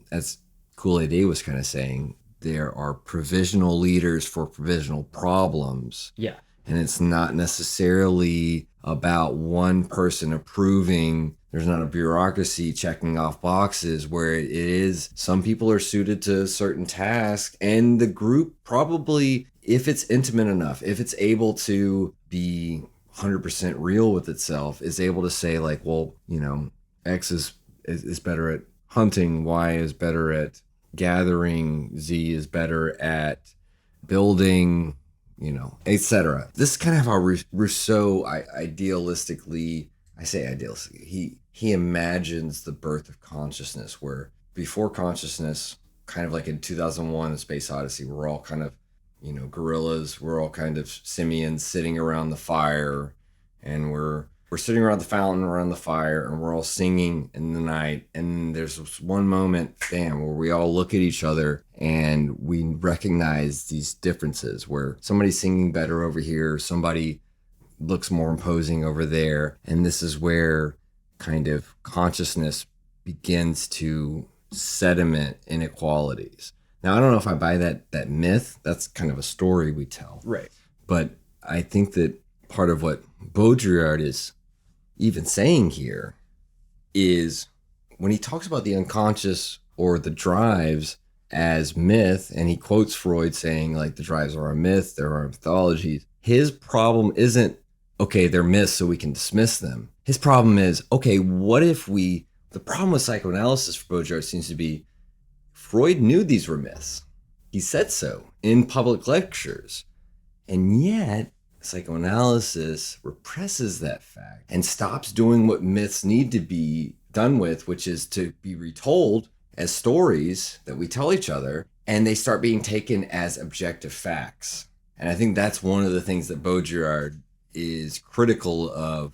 Speaker 4: as Kool-Aid was kind of saying, there are provisional leaders for provisional problems.
Speaker 1: Yeah.
Speaker 4: And it's not necessarily about one person approving. There's not a bureaucracy checking off boxes, where it is some people are suited to certain tasks, and the group probably, if it's intimate enough, if it's able to be 100% real with itself, is able to say like, well, you know, X is better at hunting, Y is better at gathering, Z is better at building, you know, etc. This is kind of how Rousseau idealistically, he imagines the birth of consciousness, where before consciousness, kind of like in 2001 A Space Odyssey, we're all kind of, you know, gorillas, we're all kind of simians sitting around the fire, and we're sitting around the fountain, around the fire, and we're all singing in the night. And there's this one moment, bam, where we all look at each other and we recognize these differences, where somebody's singing better over here, somebody looks more imposing over there. And this is where kind of consciousness begins to sediment inequalities. Now, I don't know if I buy that myth. That's kind of a story we tell.
Speaker 1: Right.
Speaker 4: But I think that part of what Baudrillard is even saying here is when he talks about the unconscious or the drives as myth, and he quotes Freud saying like the drives are a myth, there are mythologies. His problem isn't, okay, they're myths so we can dismiss them. His problem is, okay, what if the problem with psychoanalysis for Baudrillard seems to be Freud knew these were myths. He said so in public lectures. And yet psychoanalysis represses that fact and stops doing what myths need to be done with, which is to be retold as stories that we tell each other, and they start being taken as objective facts. And I think that's one of the things that Baudrillard is critical of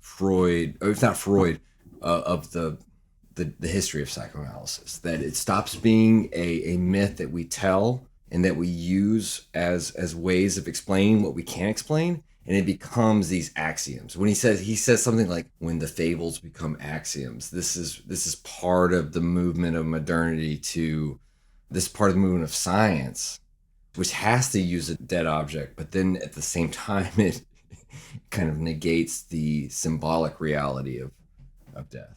Speaker 4: Freud, or it's not Freud, of the history of psychoanalysis, that it stops being a myth that we tell and that we use as ways of explaining what we can't explain, and it becomes these axioms. When he says something like, when the fables become axioms, this is part of the movement of modernity this part of the movement of science, which has to use a dead object, but then at the same time it kind of negates the symbolic reality of death.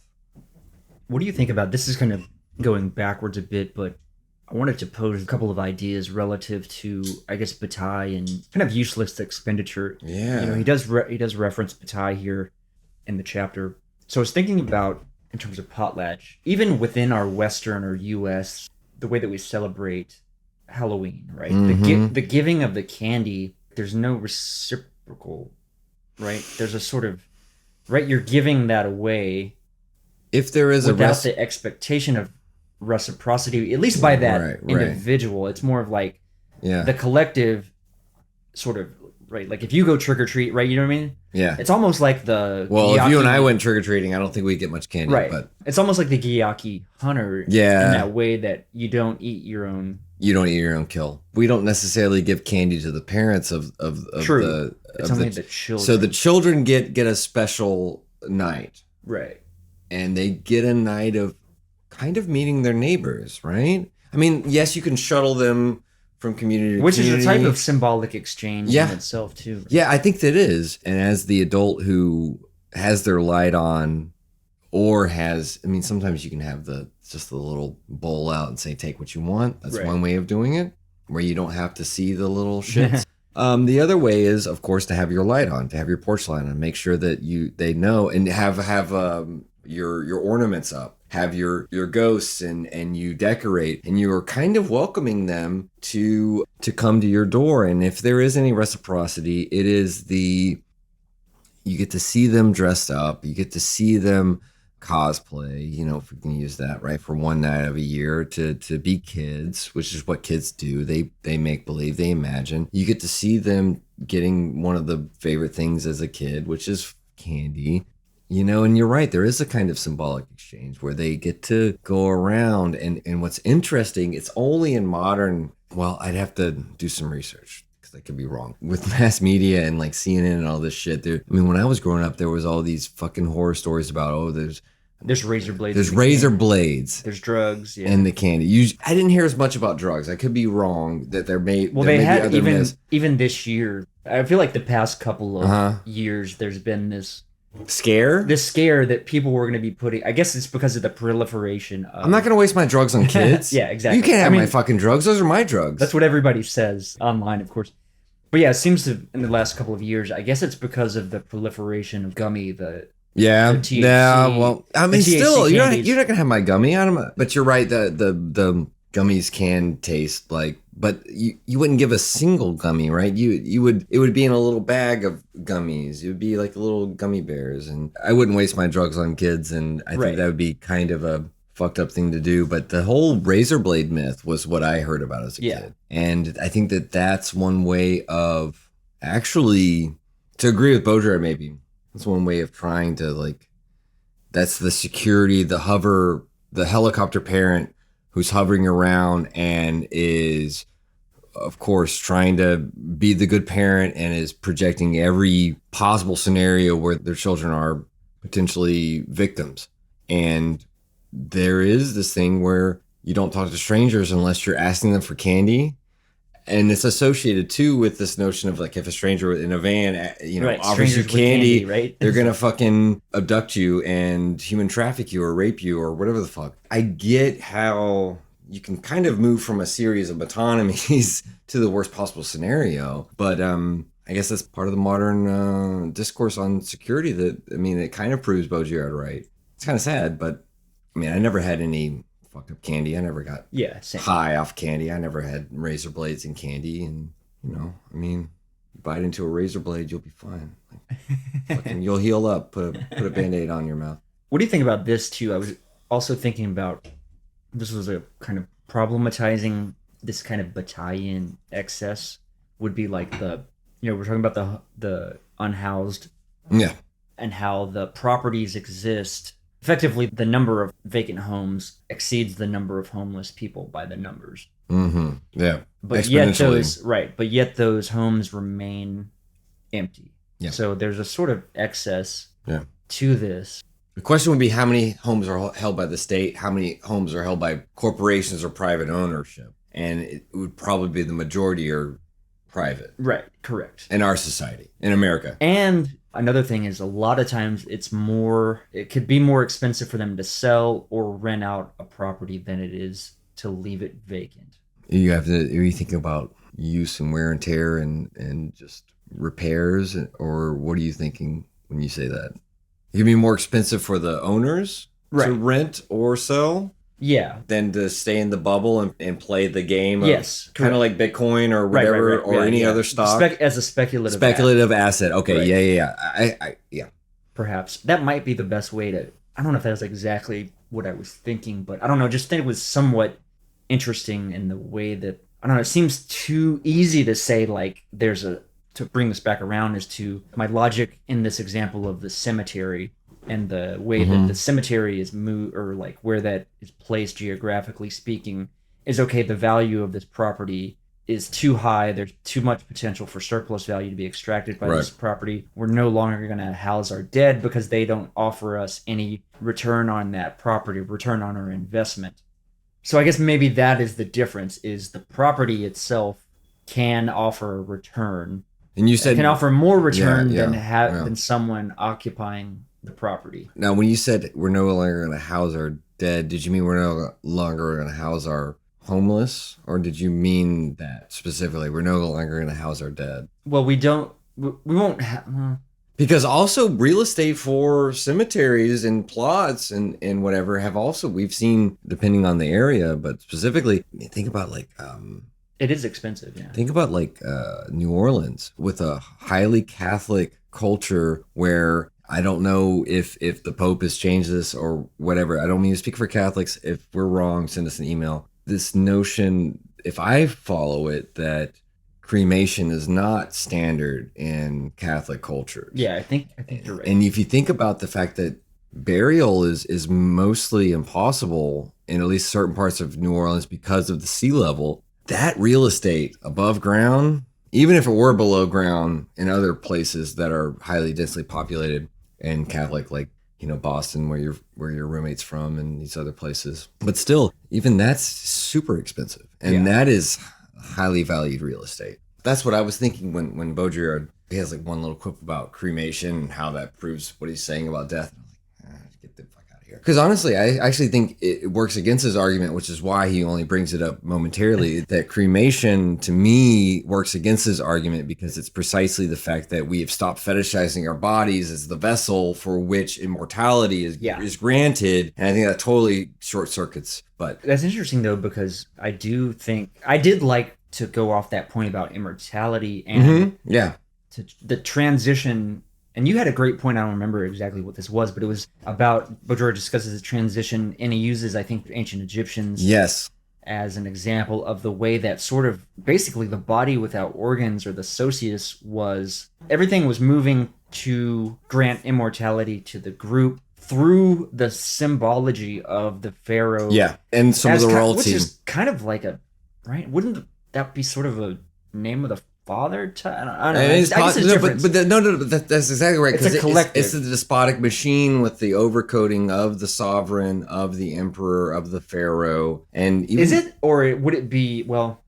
Speaker 1: What do you think about this? Is kind of going backwards a bit, but I wanted to pose a couple of ideas relative to, I guess, Bataille and kind of useless expenditure.
Speaker 4: Yeah.
Speaker 1: You know, he does reference Bataille here in the chapter. So I was thinking about, in terms of potlatch, even within our Western or U.S., the way that we celebrate Halloween, right?
Speaker 4: Mm-hmm.
Speaker 1: The giving of the candy, there's no reciprocal, right? There's a sort of, right, you're giving that away
Speaker 4: if there is
Speaker 1: without the expectation of reciprocity, at least by that
Speaker 4: right.
Speaker 1: individual. It's more of like
Speaker 4: the
Speaker 1: collective sort of, right? Like if you go trick or treat, right? You know what I mean?
Speaker 4: Yeah.
Speaker 1: It's almost like the
Speaker 4: if you and I went trick or treating, I don't think we'd get much candy.
Speaker 1: Right.
Speaker 4: But
Speaker 1: it's almost like the Gyaki hunter.
Speaker 4: Yeah.
Speaker 1: In that way that you don't eat your own.
Speaker 4: You don't eat your own kill. We don't necessarily give candy to the parents of
Speaker 1: True. It's only the children.
Speaker 4: So the children get a special night.
Speaker 1: Right.
Speaker 4: And they get a night of kind of meeting their neighbors, right? I mean, yes, you can shuttle them from community to
Speaker 1: Which
Speaker 4: community.
Speaker 1: is a type of symbolic exchange in itself, too.
Speaker 4: Yeah, I think that is. And as the adult who has their light on or sometimes you can have just the little bowl out and say, take what you want. That's one way of doing it, where you don't have to see the little shits. The other way is, of course, to have your light on, to have your porch light on, make sure that they know, and have your ornaments up, have your ghosts, and you decorate, and you're kind of welcoming them to come to your door. And if there is any reciprocity, it is you get to see them dressed up, you get to see them cosplay, if we can use that, right, for one night of a year to be kids, which is what kids do. They make believe, they imagine. You get to see them getting one of the favorite things as a kid, which is candy. And you're right, there is a kind of symbolic exchange where they get to go around, and what's interesting, it's only in modern, well, I'd have to do some research because I could be wrong, with mass media and like CNN and all this shit. When I was growing up, there was all these fucking horror stories about,
Speaker 1: there's razor blades.
Speaker 4: There's razor blades.
Speaker 1: There's drugs. Yeah.
Speaker 4: And the candy. I didn't hear as much about drugs. I could be wrong that there may.
Speaker 1: Well,
Speaker 4: there
Speaker 1: they
Speaker 4: may
Speaker 1: had
Speaker 4: be other
Speaker 1: even this year. I feel like the past couple of years, there's been this
Speaker 4: scare
Speaker 1: that people were going to be putting. I guess it's because of the proliferation of.
Speaker 4: I'm not going to waste my drugs on kids.
Speaker 1: Yeah, exactly.
Speaker 4: You can't have my fucking drugs. Those are my drugs.
Speaker 1: That's what everybody says online, of course. But yeah, it seems to in the last couple of years. I guess it's because of the proliferation of gummy. The THC,
Speaker 4: well, still, you're not
Speaker 1: candies.
Speaker 4: gonna have my gummy. But you're right. The gummies can taste like, but you wouldn't give a single gummy, right? It would be in a little bag of gummies. It would be like little gummy bears, and I wouldn't waste my drugs on kids. And I think that would be kind of a fucked up thing to do. But the whole razor blade myth was what I heard about as a kid, and I think that that's one way of actually, to agree with Baudrillard, maybe. That's one way of trying to, that's the security, the helicopter parent who's hovering around and is, of course, trying to be the good parent and is projecting every possible scenario where their children are potentially victims. And there is this thing where you don't talk to strangers unless you're asking them for candy. And it's associated too with this notion of like if a stranger in a van,
Speaker 1: Right,
Speaker 4: offers you
Speaker 1: strangers with
Speaker 4: candy,
Speaker 1: candy, right?
Speaker 4: they're gonna fucking abduct you and human traffic you or rape you or whatever the fuck. I get how you can kind of move from a series of autonomies to the worst possible scenario, but I guess that's part of the modern discourse on security. It kind of proves Baudrillard right. It's kind of sad, but I never had any fucked up candy. I never got
Speaker 1: Same.
Speaker 4: high off candy. I never had razor blades and candy. And, you bite into a razor blade, you'll be fine. You'll heal up. Put a Band-Aid on your mouth.
Speaker 1: What do you think about this, too? I was also thinking about, this was a kind of problematizing this kind of battalion excess would be like we're talking about the unhoused.
Speaker 4: Yeah.
Speaker 1: And how the properties exist. Effectively, the number of vacant homes exceeds the number of homeless people by the numbers.
Speaker 4: Mm-hmm. Yeah.
Speaker 1: But yet those homes remain empty. Yeah. So there's a sort of excess to this.
Speaker 4: The question would be how many homes are held by the state, how many homes are held by corporations or private ownership. And it would probably be the majority are private.
Speaker 1: Right, correct.
Speaker 4: In our society, in America.
Speaker 1: And another thing is a lot of times it could be more expensive for them to sell or rent out a property than it is to leave it vacant.
Speaker 4: Are you thinking about use and wear and tear and just repairs, or what are you thinking when you say that? It can be more expensive for the owners to rent or sell?
Speaker 1: Yeah.
Speaker 4: Than to stay in the bubble and play the game.
Speaker 1: Yes.
Speaker 4: Kind of like Bitcoin or whatever, or any other stock.
Speaker 1: As a speculative
Speaker 4: asset. Okay. Right. Yeah.
Speaker 1: Perhaps. That might be the best way to, I don't know if that was exactly what I was thinking, but I don't know. Just think it was somewhat interesting in the way that, I don't know, it seems too easy to say like to bring this back around is to my logic in this example of the cemetery. And the way that the cemetery is moved, or like where that is placed geographically speaking, is okay. The value of this property is too high. There's too much potential for surplus value to be extracted by this property. We're no longer going to house our dead because they don't offer us any return on that property, return on our investment. So I guess maybe that is the difference: is the property itself can offer a return,
Speaker 4: and you said
Speaker 1: it can offer more return than someone occupying the property.
Speaker 4: Now, when you said we're no longer going to house our dead, did you mean we're no longer going to house our homeless, or did you mean that specifically we're no longer going to house our dead?
Speaker 1: Well, we won't have.
Speaker 4: Because also real estate for cemeteries and plots and whatever we've seen, depending on the area, but specifically think about like
Speaker 1: it is expensive. Yeah.
Speaker 4: Think about like New Orleans with a highly Catholic culture where I don't know if the Pope has changed this or whatever. I don't mean to speak for Catholics. If we're wrong, send us an email. This notion, if I follow it, that cremation is not standard in Catholic cultures.
Speaker 1: Yeah, I think you're right.
Speaker 4: And if you think about the fact that burial is mostly impossible in at least certain parts of New Orleans because of the sea level, that real estate above ground, even if it were below ground in other places that are highly densely populated and Catholic, like, Boston, where your roommate's from, and these other places. But still, even that's super expensive. And that is highly valued real estate. That's what I was thinking when Baudrillard, he has like one little quip about cremation and how that proves what he's saying about death. And I'm like, get the fuck out of here. Because honestly, I actually think it works against his argument, which is why he only brings it up momentarily, that cremation, to me, works against his argument because it's precisely the fact that we have stopped fetishizing our bodies as the vessel for which immortality is granted. And I think that totally short circuits. But
Speaker 1: that's interesting, though, because I do think I did like to go off that point about immortality and to the transition. And you had a great point. I don't remember exactly what this was, but it was about Baudrillard discusses the transition, and he uses, I think, ancient Egyptians as an example of the way that sort of basically the body without organs, or the socius, everything was moving to grant immortality to the group through the symbology of the pharaoh.
Speaker 4: Yeah, and some of the royalty.
Speaker 1: Which is kind of like wouldn't that be sort of a name of the father? I don't know. I guess it's different.
Speaker 4: That's exactly right.
Speaker 1: It's a collective.
Speaker 4: It's the despotic machine with the overcoating of the sovereign, of the emperor, of the pharaoh. And even,
Speaker 1: is it, or would it be, well...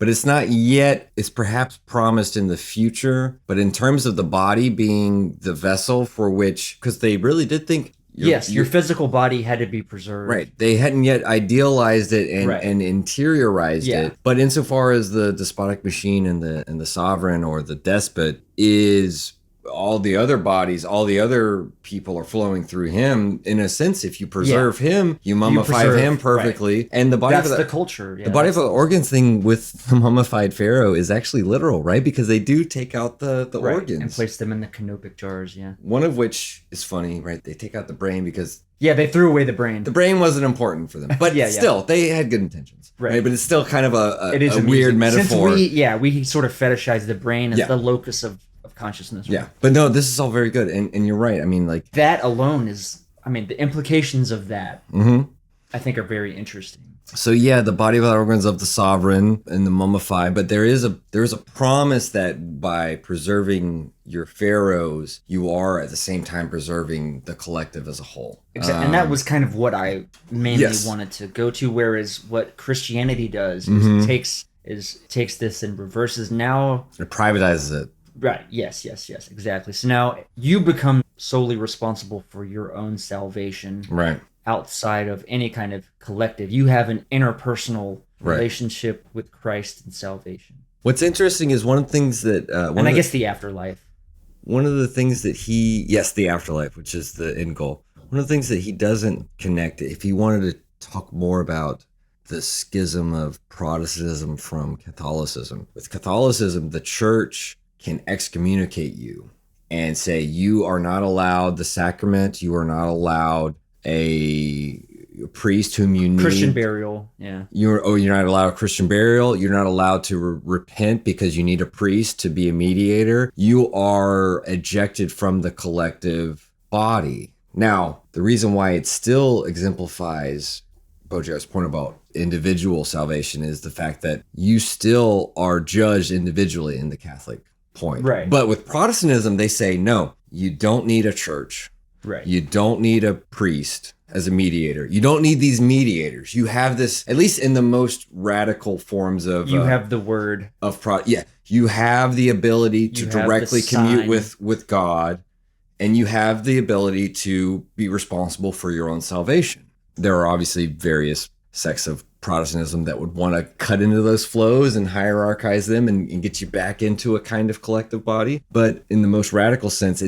Speaker 4: but it's not yet. It's perhaps promised in the future. But in terms of the body being the vessel for which, because they really did think,
Speaker 1: your physical body had to be preserved.
Speaker 4: Right. They hadn't yet idealized it and,
Speaker 1: Right.
Speaker 4: and interiorized
Speaker 1: Yeah.
Speaker 4: it. But insofar as the despotic machine and the sovereign or the despot is all the other bodies, all the other people are flowing through him. In a sense, if you preserve him, you mummify
Speaker 1: preserve,
Speaker 4: him perfectly.
Speaker 1: right.
Speaker 4: And the body
Speaker 1: That's
Speaker 4: of
Speaker 1: the culture. Yeah,
Speaker 4: the body of the organs thing with the mummified pharaoh is actually literal, right? Because they do take out the
Speaker 1: right.
Speaker 4: organs.
Speaker 1: And place them in the canopic jars, yeah.
Speaker 4: One of which is funny, right? They take out the brain because
Speaker 1: Yeah, they threw away the brain.
Speaker 4: the brain wasn't important for them. But
Speaker 1: Yeah.
Speaker 4: still, they had good intentions.
Speaker 1: Right.
Speaker 4: But it's still kind of a
Speaker 1: It is
Speaker 4: weird
Speaker 1: amusing.
Speaker 4: metaphor.
Speaker 1: Since we sort of fetishize the brain as
Speaker 4: Yeah.
Speaker 1: the locus of consciousness. Right?
Speaker 4: Yeah. But no, this is all very good. And you're right. I mean, like,
Speaker 1: That alone is, the implications of that,
Speaker 4: mhm.
Speaker 1: I think, are very interesting.
Speaker 4: So yeah, the body of the organs of the sovereign and the mummified, but there is a promise that by preserving your pharaohs, you are at the same time preserving the collective as a whole.
Speaker 1: Exactly. And that was kind of what I mainly
Speaker 4: Yes.
Speaker 1: wanted to go to, whereas what Christianity does
Speaker 4: Mhm.
Speaker 1: is takes this and reverses now.
Speaker 4: It privatizes it.
Speaker 1: Right. Yes, exactly. So now you become solely responsible for your own salvation
Speaker 4: Right.
Speaker 1: outside of any kind of collective. You have an interpersonal
Speaker 4: Right.
Speaker 1: relationship with Christ and salvation.
Speaker 4: What's interesting is one of the things that
Speaker 1: And I guess the afterlife.
Speaker 4: one of the things that the afterlife, which is the end goal. One of the things that he doesn't connect, if he wanted to talk more about the schism of Protestantism from Catholicism. With Catholicism, the church can excommunicate you and say you are not allowed the sacrament, you are not allowed a priest whom you need.
Speaker 1: Christian burial. Yeah.
Speaker 4: You're not allowed a Christian burial. You're not allowed to repent because you need a priest to be a mediator. You are ejected from the collective body. Now, the reason why it still exemplifies Baudrillard's point about individual salvation is the fact that you still are judged individually in the Catholic point.
Speaker 1: Right.
Speaker 4: But with Protestantism, they say, no, you don't need a church.
Speaker 1: Right.
Speaker 4: You don't need a priest as a mediator. You don't need these mediators. You have this, at least in the most radical forms of
Speaker 1: You have the word.
Speaker 4: You have the ability to
Speaker 1: You have the
Speaker 4: directly commute
Speaker 1: sign.
Speaker 4: with God, and you have the ability to be responsible for your own salvation. There are obviously various sects of Protestantism that would want to cut into those flows and hierarchize them and get you back into a kind of collective body. But in the most radical sense,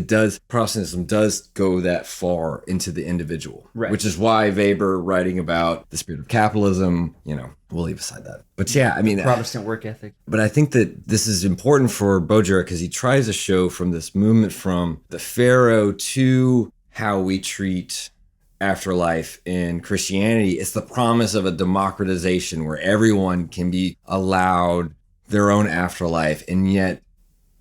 Speaker 4: Protestantism does go that far into the individual,
Speaker 1: Right.
Speaker 4: which is why Weber writing about the spirit of capitalism, we'll leave aside that. But yeah,
Speaker 1: Protestant work ethic.
Speaker 4: but I think that this is important for Baudrillard because he tries to show from this movement from the pharaoh to how we treat afterlife in Christianity. It's the promise of a democratization where everyone can be allowed their own afterlife, and yet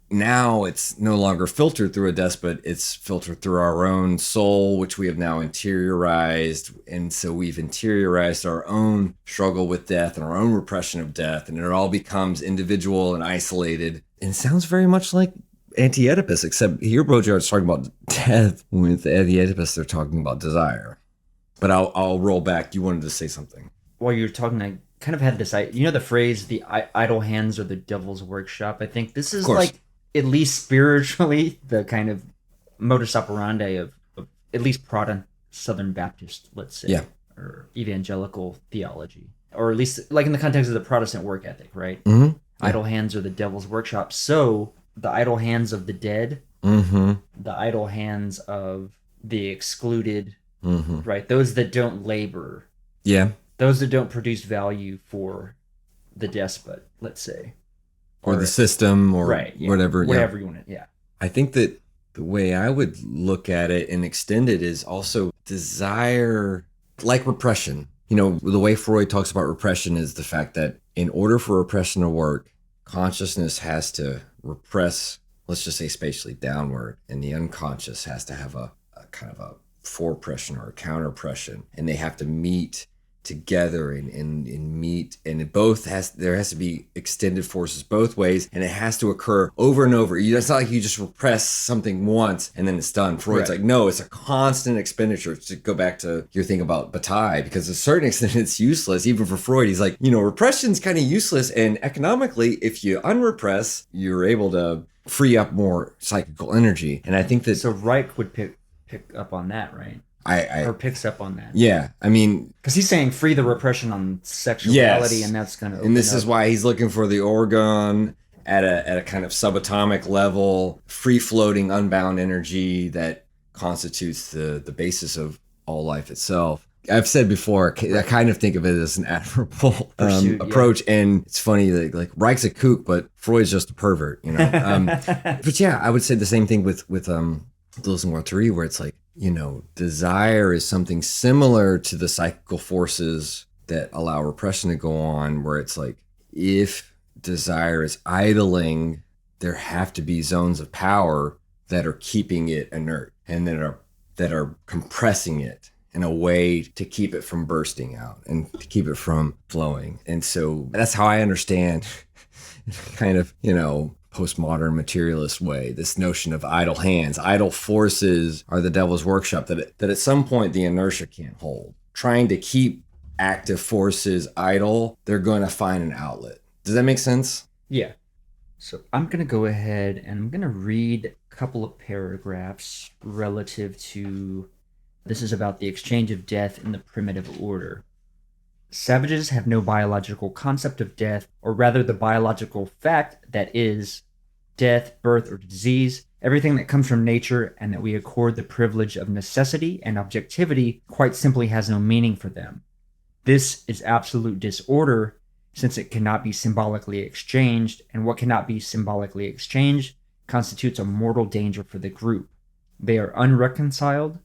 Speaker 4: now it's no longer filtered through a despot. It's filtered through our own soul, which we have now interiorized. And so we've interiorized our own struggle with death and our own repression of death, and it all becomes individual and isolated. And it sounds very much like Anti-Oedipus, except here Baudrillard's talking about death. With Anti-Oedipus, they're talking about desire. But I'll roll back. You wanted to say something.
Speaker 1: While you're talking, I kind of had this, the phrase, the idle hands are the devil's workshop. I think this is like, at least spiritually, the kind of modus operandi of at least Protestant Southern Baptist, let's say, or evangelical theology, or at least like in the context of the Protestant work ethic, right?
Speaker 4: Mm-hmm.
Speaker 1: Idle hands are the devil's workshop. So the idle hands of the dead,
Speaker 4: Mm-hmm.
Speaker 1: the idle hands of the excluded,
Speaker 4: Mm-hmm.
Speaker 1: right? Those that don't labor,
Speaker 4: Yeah.
Speaker 1: those that don't produce value for the despot, let's say,
Speaker 4: Or the system, or whatever.
Speaker 1: Whatever you want to, yeah.
Speaker 4: I think that the way I would look at it and extend it is also desire, like repression. The way Freud talks about repression is the fact that in order for repression to work, consciousness has to repress, let's just say spatially downward, and the unconscious has to have a kind of a forepression or a counterpression, and they have to meet together and meet, and there has to be extended forces both ways, and it has to occur over and over. It's not like you just repress something once and then it's done. Freud's like, no, it's a constant expenditure. To go back to your thing about Bataille, because to a certain extent it's useless. Even for Freud, he's like, repression's kind of useless, and economically, if you unrepress, you're able to free up more psychical energy. And I think that
Speaker 1: so Reich would pick up on that, right? Or picks up on that.
Speaker 4: Yeah, I mean,
Speaker 1: because he's saying free the repression on sexuality, and that's going to.
Speaker 4: And this is why he's looking for the orgon at a kind of subatomic level, free floating, unbound energy that constitutes the basis of all life itself. I've said before, I kind of think of it as an admirable approach, and it's funny that like Reich's a kook, but Freud's just a pervert, But yeah, I would say the same thing with Deleuze and Guattari, where it's like, desire is something similar to the psychical forces that allow repression to go on, where it's like, if desire is idling, there have to be zones of power that are keeping it inert and that are compressing it in a way to keep it from bursting out and to keep it from flowing. And so that's how I understand kind of, postmodern materialist way, this notion of idle hands. Idle forces are the devil's workshop that at some point the inertia can't hold. Trying to keep active forces idle, they're going to find an outlet. Does that make sense?
Speaker 1: Yeah. So I'm going to go ahead and I'm going to read a couple of paragraphs relative to, this is about the exchange of death in the primitive order. Savages have no biological concept of death, or rather the biological fact that is death, birth, or disease, everything that comes from nature and that we accord the privilege of necessity and objectivity quite simply has no meaning for them. This is absolute disorder, since it cannot be symbolically exchanged, and what cannot be symbolically exchanged constitutes a mortal danger for the group. They are unreconciled,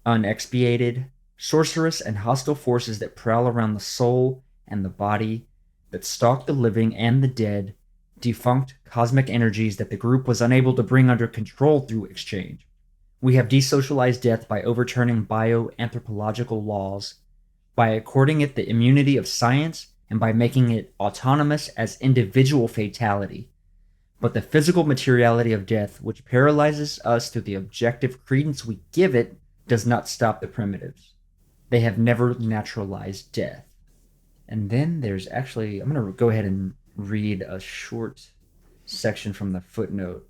Speaker 1: unexpiated, sorcerous and hostile forces that prowl around the soul and the body, that stalk the living and the dead, defunct cosmic energies that the group was unable to bring under control through exchange. We have desocialized death by overturning bioanthropological laws, by according it the immunity of science, and by making it autonomous as individual fatality. But the physical materiality of death, which paralyzes us through the objective credence we give it, does not stop the primitives. They have never naturalized death. And then there's actually, I'm going to go ahead and read a short section from the footnote.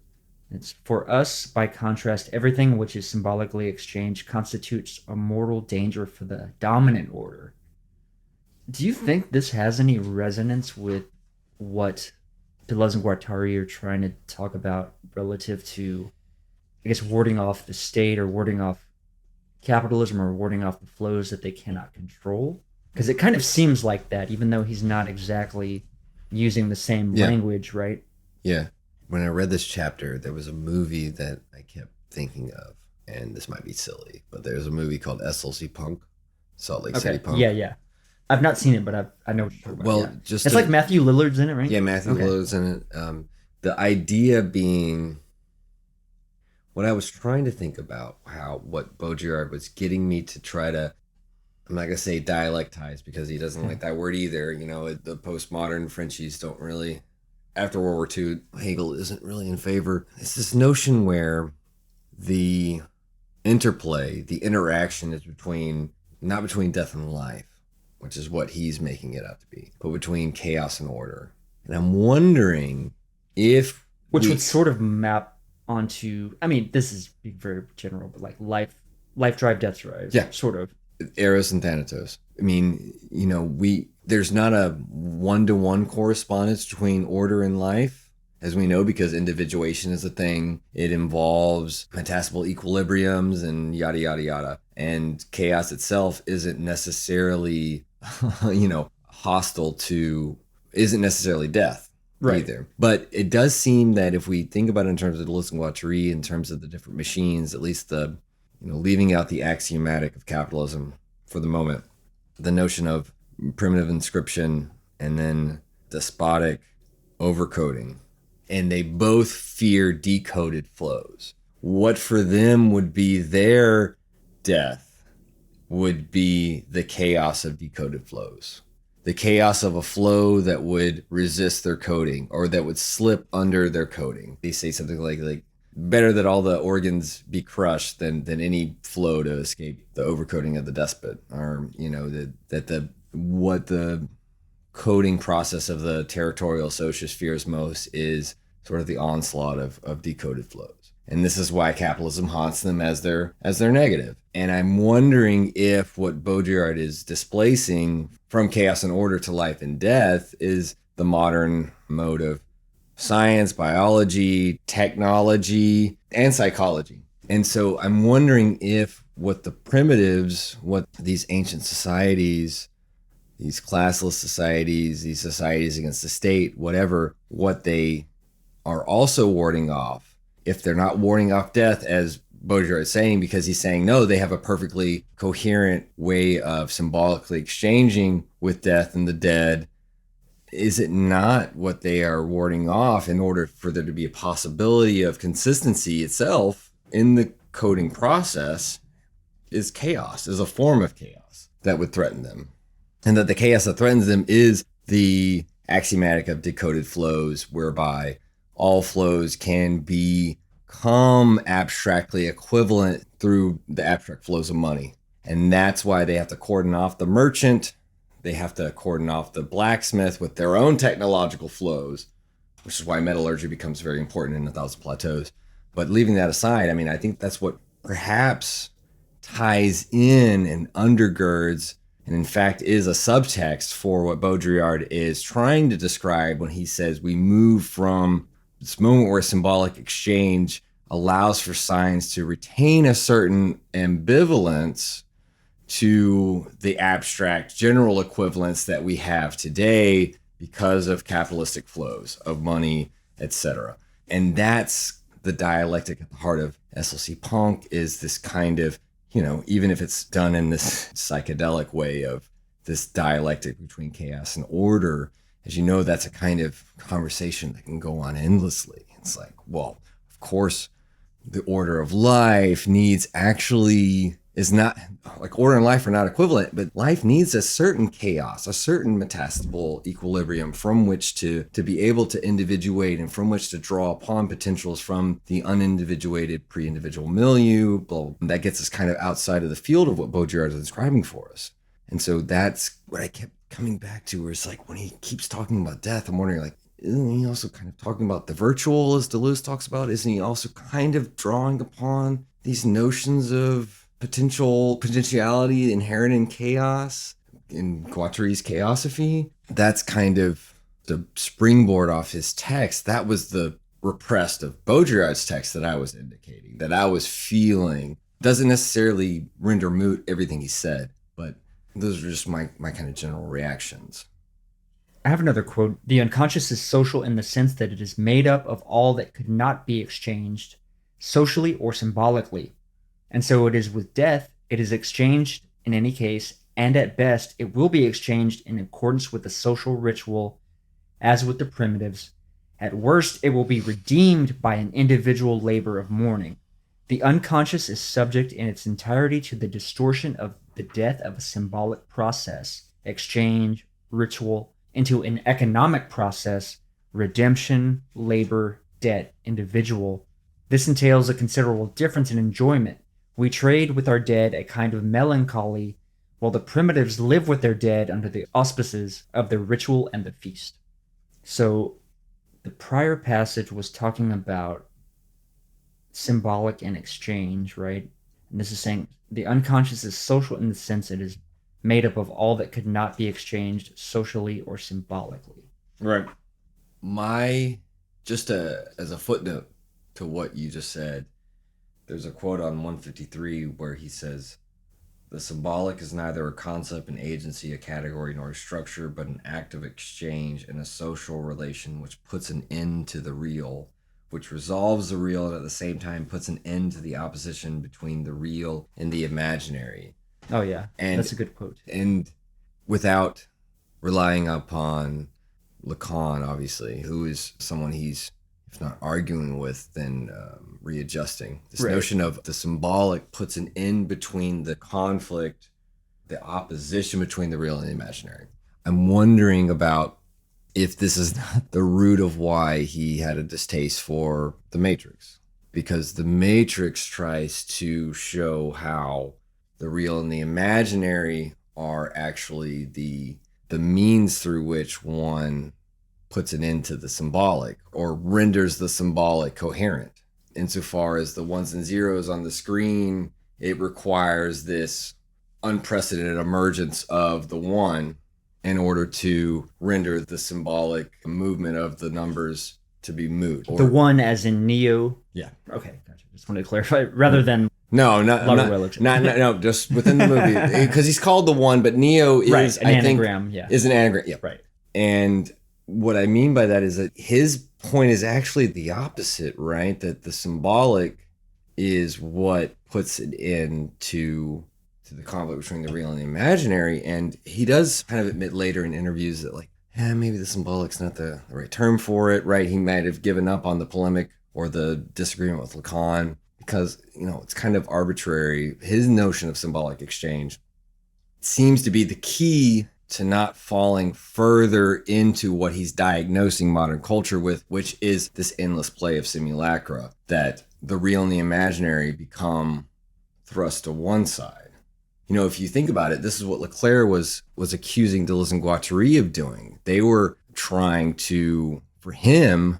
Speaker 1: It's, for us, by contrast, everything which is symbolically exchanged constitutes a mortal danger for the dominant order. Do you think this has any resonance with what Deleuze and Guattari are trying to talk about relative to, I guess, warding off the state or warding off capitalism or warding off the flows that they cannot control? Because it kind of seems like that, even though he's not exactly using the same language, right?
Speaker 4: Yeah. When I read this chapter, there was a movie that I kept thinking of, and this might be silly, but there's a movie called SLC Punk, Salt Lake City Punk.
Speaker 1: Yeah. I've not seen it, but I know what you're talking about.
Speaker 4: Well,
Speaker 1: it's like Matthew Lillard's in it, right?
Speaker 4: Yeah, Matthew Lillard's in it. The idea being, what I was trying to think about, what Baudrillard was getting me to try to, I'm not going to say dialectize because he doesn't like that word either. The postmodern Frenchies don't really, after World War II, Hegel isn't really in favor. It's this notion where the interplay, the interaction is not between death and life, which is what he's making it out to be, but between chaos and order. And I'm wondering if...
Speaker 1: Which would sort of map onto, I mean, this is being very general, but like life drive, death drive.
Speaker 4: Yeah.
Speaker 1: Sort of.
Speaker 4: Eros and Thanatos. I mean, there's not a one-to-one correspondence between order and life, as we know, because individuation is a thing. It involves metastable equilibriums and yada, yada, yada. And chaos itself isn't necessarily, isn't necessarily death.
Speaker 1: Right.
Speaker 4: Either. But it does seem that if we think about it in terms of Deleuze and Guattari, in terms of the different machines, at least leaving out the axiomatic of capitalism for the moment, the notion of primitive inscription and then despotic overcoding, and they both fear decoded flows. What for them would be their death would be the chaos of decoded flows. The chaos of a flow that would resist their coding or that would slip under their coding. They say something like better that all the organs be crushed than any flow to escape the overcoding of the despot, or what the coding process of the territorial socius fears most is sort of the onslaught of decoded flows. And this is why capitalism haunts them as their negative. And I'm wondering if what Baudrillard is displacing from chaos and order to life and death is the modern mode of science, biology, technology, and psychology. And so I'm wondering if what the primitives, what these ancient societies, these classless societies, these societies against the state, whatever, what they are also warding off, if they're not warding off death, as Baudrillard is saying, because he's saying, no, they have a perfectly coherent way of symbolically exchanging with death and the dead. Is it not what they are warding off in order for there to be a possibility of consistency itself in the coding process is chaos, is a form of chaos that would threaten them? And that the chaos that threatens them is the axiomatic of decoded flows, whereby all flows can become abstractly equivalent through the abstract flows of money. And that's why they have to cordon off the merchant. They have to cordon off the blacksmith with their own technological flows, which is why metallurgy becomes very important in 1,000 Plateaus. But leaving that aside, I mean, I think that's what perhaps ties in and undergirds, and in fact is a subtext for what Baudrillard is trying to describe when he says we move from this moment where symbolic exchange allows for science to retain a certain ambivalence to the abstract general equivalence that we have today because of capitalistic flows of money, etc. And that's the dialectic at the heart of SLC punk, is this kind of, even if it's done in this psychedelic way of this dialectic between chaos and order, as you know, that's a kind of conversation that can go on endlessly. It's like, well, of course, the order of life is not like order and life are not equivalent, but life needs a certain chaos, a certain metastable equilibrium from which to be able to individuate and from which to draw upon potentials from the unindividuated pre-individual milieu. That gets us kind of outside of the field of what Baudrillard is describing for us. And so that's what I kept coming back to, where it's like when he keeps talking about death, I'm wondering, like, isn't he also kind of talking about the virtual, as Deleuze talks about? Isn't he also kind of drawing upon these notions of potentiality inherent in chaos, in Guattari's chaosophy? That's kind of the springboard off his text. That was the repressed of Baudrillard's text that I was indicating, that I was feeling. Doesn't necessarily render moot everything he said, but those are just my kind of general reactions.
Speaker 1: I have another quote. The unconscious is social in the sense that it is made up of all that could not be exchanged, socially or symbolically. And so it is with death, it is exchanged in any case, and at best, it will be exchanged in accordance with the social ritual, as with the primitives. At worst, it will be redeemed by an individual labor of mourning. The unconscious is subject in its entirety to the distortion of the death of a symbolic process, exchange, ritual, into an economic process, redemption, labor, debt, individual. This entails a considerable difference in enjoyment. We trade with our dead a kind of melancholy, while the primitives live with their dead under the auspices of the ritual and the feast. So the prior passage was talking about symbolic and exchange, right? And this is saying the unconscious is social in the sense it is made up of all that could not be exchanged socially or symbolically.
Speaker 4: Right. As a footnote to what you just said, there's a quote on 153 where he says, "The symbolic is neither a concept, an agency, a category, nor a structure, but an act of exchange in a social relation which puts an end to the real, which resolves the real and at the same time puts an end to the opposition between the real and the imaginary."
Speaker 1: Oh yeah,
Speaker 4: and
Speaker 1: that's a good quote.
Speaker 4: And without relying upon Lacan, obviously, who is someone he's, if not arguing with, then readjusting. This notion of the symbolic puts an end between the conflict the opposition between the real and the imaginary. I'm wondering about if this is not the root of why he had a distaste for the Matrix, because the Matrix tries to show how the real and the imaginary are actually the means through which one puts it into the symbolic or renders the symbolic coherent. Insofar as the ones and zeros on the screen, it requires this unprecedented emergence of the one in order to render the symbolic movement of the numbers to be moot.
Speaker 1: The one as in Neo.
Speaker 4: Yeah.
Speaker 1: Okay, gotcha. Just wanted to clarify rather than
Speaker 4: No, just within the movie, because he's called the one, but Neo is
Speaker 1: right, an anagram.
Speaker 4: is an anagram. Yeah,
Speaker 1: right.
Speaker 4: And what I mean by that is that his point is actually the opposite, right? That the symbolic is what puts it into the conflict between the real and the imaginary. And he does kind of admit later in interviews that maybe the symbolic's not the right term for it, right? He might have given up on the polemic or the disagreement with Lacan because, it's kind of arbitrary. His notion of symbolic exchange seems to be the key to not falling further into what he's diagnosing modern culture with, which is this endless play of simulacra, that the real and the imaginary become thrust to one side. If you think about it, this is what Leclerc was accusing Deleuze and Guattari of doing. They were trying to, for him,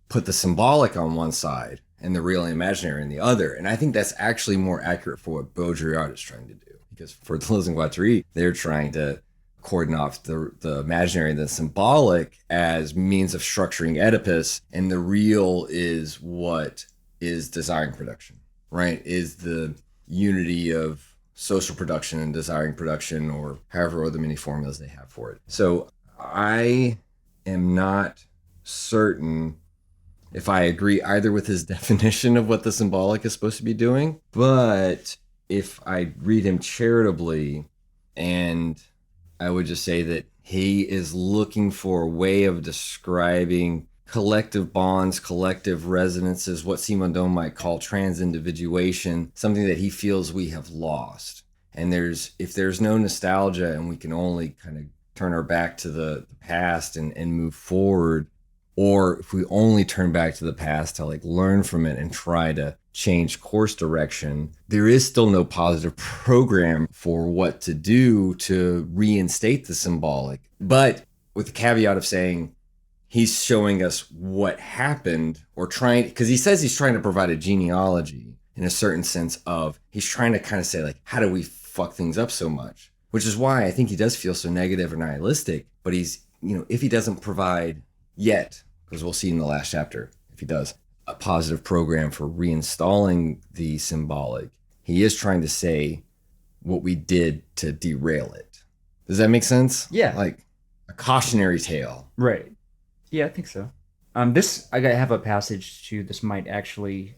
Speaker 4: put the symbolic on one side and the real and imaginary on the other. And I think that's actually more accurate for what Baudrillard is trying to do. Because for Deleuze and Guattari, they're trying to cordon off the imaginary and the symbolic as means of structuring Oedipus, and the real is what is desiring production, right? Is the unity of social production and desiring production, or however other many formulas they have for it. So I am not certain if I agree either with his definition of what the symbolic is supposed to be doing, but if I read him charitably, and I would just say that he is looking for a way of describing collective bonds, collective resonances, what Simondon might call transindividuation, something that he feels we have lost. And if there's no nostalgia and we can only kind of turn our back to the past and move forward, or if we only turn back to the past to learn from it and try to change course direction, there is still no positive program for what to do to reinstate the symbolic. But with the caveat of saying he's showing us what happened, or trying, because he says he's trying to provide a genealogy in a certain sense of, he's trying to kind of say how do we fuck things up so much? Which is why I think he does feel so negative or nihilistic. But he's, if he doesn't provide yet, because we'll see in the last chapter, if he does, a positive program for reinstalling the symbolic, he is trying to say what we did to derail it. Does that make sense?
Speaker 1: Yeah.
Speaker 4: Like a cautionary tale.
Speaker 1: Right. Yeah, I think so. I have a passage too. This might actually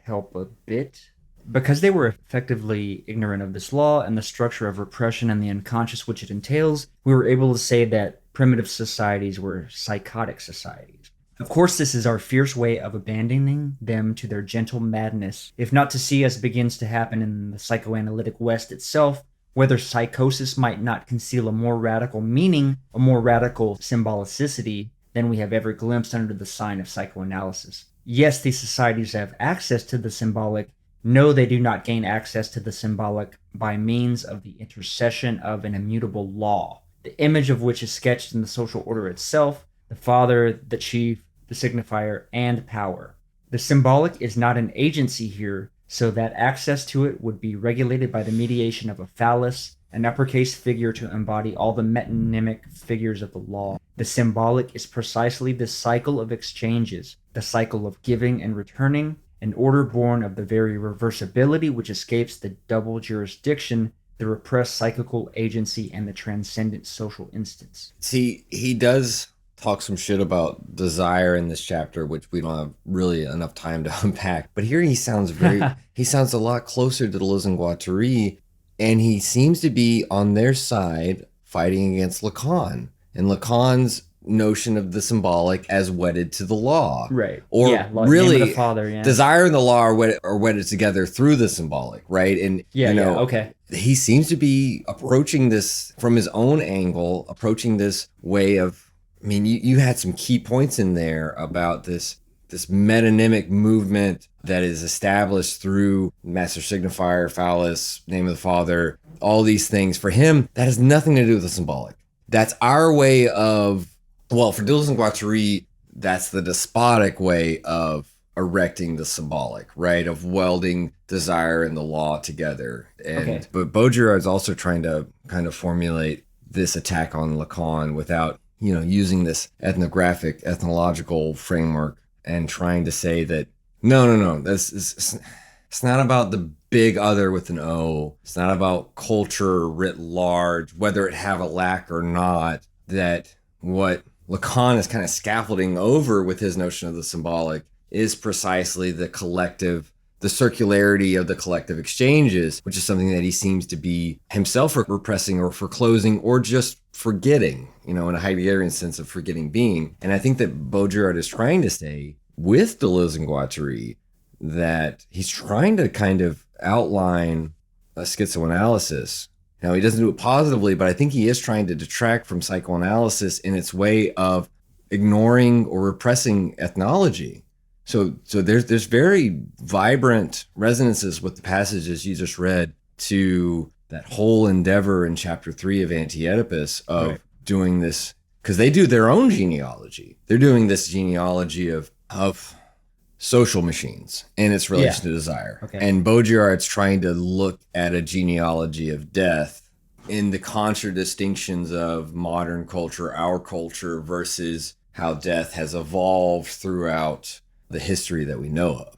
Speaker 1: help a bit. Because they were effectively ignorant of this law and the structure of repression and the unconscious which it entails, we were able to say that primitive societies were psychotic societies. Of course, this is our fierce way of abandoning them to their gentle madness, if not to see, as begins to happen in the psychoanalytic West itself, whether psychosis might not conceal a more radical meaning, a more radical symbolicity than we have ever glimpsed under the sign of psychoanalysis. Yes, these societies have access to the symbolic. No, they do not gain access to the symbolic by means of the intercession of an immutable law, the image of which is sketched in the social order itself, the father, the chief, the signifier, and power. The symbolic is not an agency here, so that access to it would be regulated by the mediation of a phallus, an uppercase figure to embody all the metonymic figures of the law. The symbolic is precisely this cycle of exchanges, the cycle of giving and returning, an order born of the very reversibility which escapes the double jurisdiction, the repressed psychical agency, and the transcendent social instance.
Speaker 4: See, he does talk some shit about desire in this chapter, which we don't have really enough time to unpack. But here he sounds he sounds a lot closer to Deleuze and Guattari, and he seems to be on their side fighting against Lacan. And Lacan's notion of the symbolic as wedded to the law.
Speaker 1: Right.
Speaker 4: Or
Speaker 1: yeah, name
Speaker 4: really,
Speaker 1: of the Father, yeah.
Speaker 4: desire and the law are wedded together through the symbolic, right? And,
Speaker 1: okay.
Speaker 4: he seems to be approaching this from his own angle, approaching this way of, I mean, you had some key points in there about this metonymic movement that is established through Master Signifier, Phallus, Name of the Father, all these things. For him, that has nothing to do with the symbolic. That's our way of, well, for Deleuze and Guattari, that's the despotic way of erecting the symbolic, right? Of welding desire and the law together. And But Baudrillard is also trying to kind of formulate this attack on Lacan without, using this ethnographic, ethnological framework and trying to say that, no, it's not about the big other with an O. It's not about culture writ large, whether it have a lack or not, that what Lacan is kind of scaffolding over with his notion of the symbolic is precisely the collective, the circularity of the collective exchanges, which is something that he seems to be himself repressing or foreclosing or just forgetting, in a Heideggerian sense of forgetting being. And I think that Baudrillard is trying to say with Deleuze and Guattari that he's trying to kind of outline a schizoanalysis. Now, he doesn't do it positively, but I think he is trying to detract from psychoanalysis in its way of ignoring or repressing ethnology. So there's very vibrant resonances with the passages you just read to that whole endeavor in chapter 3 of Anti-Oedipus of doing this, because they do their own genealogy. They're doing this genealogy of social machines and its relation to desire. Okay. And Baudrillard's trying to look at a genealogy of death in the contradistinctions of modern culture, our culture, versus how death has evolved throughout the history that we know of.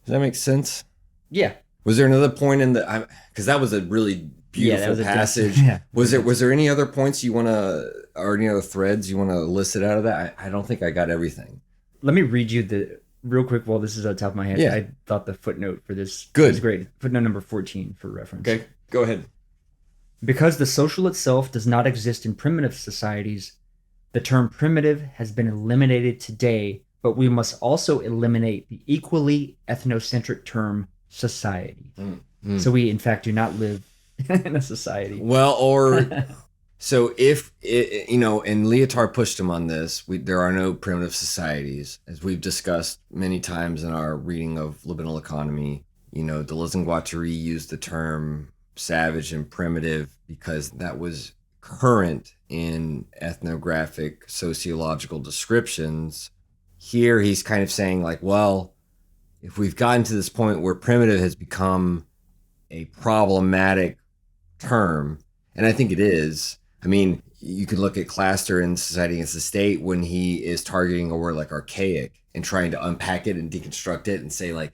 Speaker 4: Does that make sense?
Speaker 1: Yeah.
Speaker 4: Was there another point in the, because that was a really beautiful passage. Was there any other points you want to, or any other threads you want to list it out of that? I don't think I got everything.
Speaker 1: Let me read you the real quick. Well, this is on top of my head.
Speaker 4: Yeah.
Speaker 1: I thought the footnote for this
Speaker 4: was
Speaker 1: great. Footnote number 14 for reference.
Speaker 4: Okay, go ahead.
Speaker 1: Because the social itself does not exist in primitive societies, the term primitive has been eliminated today, but we must also eliminate the equally ethnocentric term society. So we, in fact, do not live in a society.
Speaker 4: Well, or so if, and Lyotard pushed him on this, there are no primitive societies, as we've discussed many times in our reading of Libidinal Economy. Deleuze and Guattari used the term savage and primitive because that was current in ethnographic sociological descriptions. Here he's kind of saying like, well, if we've gotten to this point where primitive has become a problematic term, and I think it is. I mean, you could look at Claster in Society Against the State when he is targeting a word like archaic and trying to unpack it and deconstruct it and say like,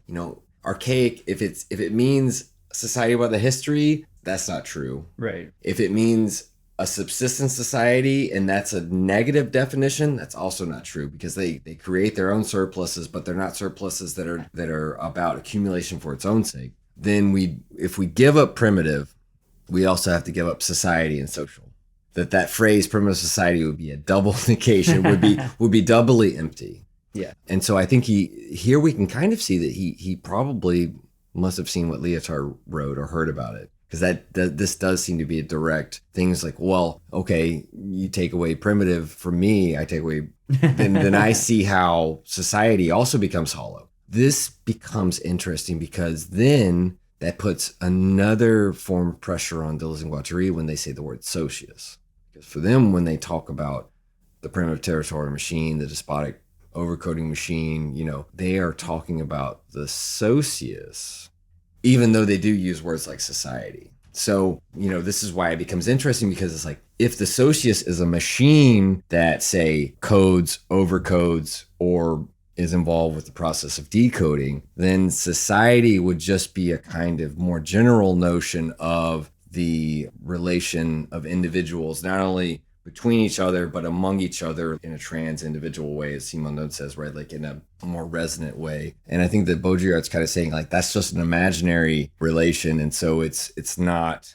Speaker 4: archaic, if it means society without the history, that's not true.
Speaker 1: Right. If
Speaker 4: it means a subsistence society and that's a negative definition, that's also not true, because they create their own surpluses, but they're not surpluses that are about accumulation for its own sake. Then if we give up primitive, we also have to give up society and social. That phrase primitive society would be a double negation, would be doubly empty.
Speaker 1: Yeah.
Speaker 4: And so I think here we can kind of see that he probably must have seen what Lyotard wrote or heard about it. Because this does seem to be a direct things like, well, okay, you take away primitive from me, I take away, then I see how society also becomes hollow. This becomes interesting because then that puts another form of pressure on Deleuze and Guattari when they say the word socius. Because for them, when they talk about the primitive territorial machine, the despotic overcoding machine, they are talking about the socius, even though they do use words like society. So, this is why it becomes interesting, because it's like, if the socius is a machine that, say, codes, overcodes, or is involved with the process of decoding, then society would just be a kind of more general notion of the relation of individuals, not only between each other, but among each other in a trans-individual way, as Simondon says, right? Like in a more resonant way. And I think that Baudrillard's kind of saying like, that's just an imaginary relation. And so it's not,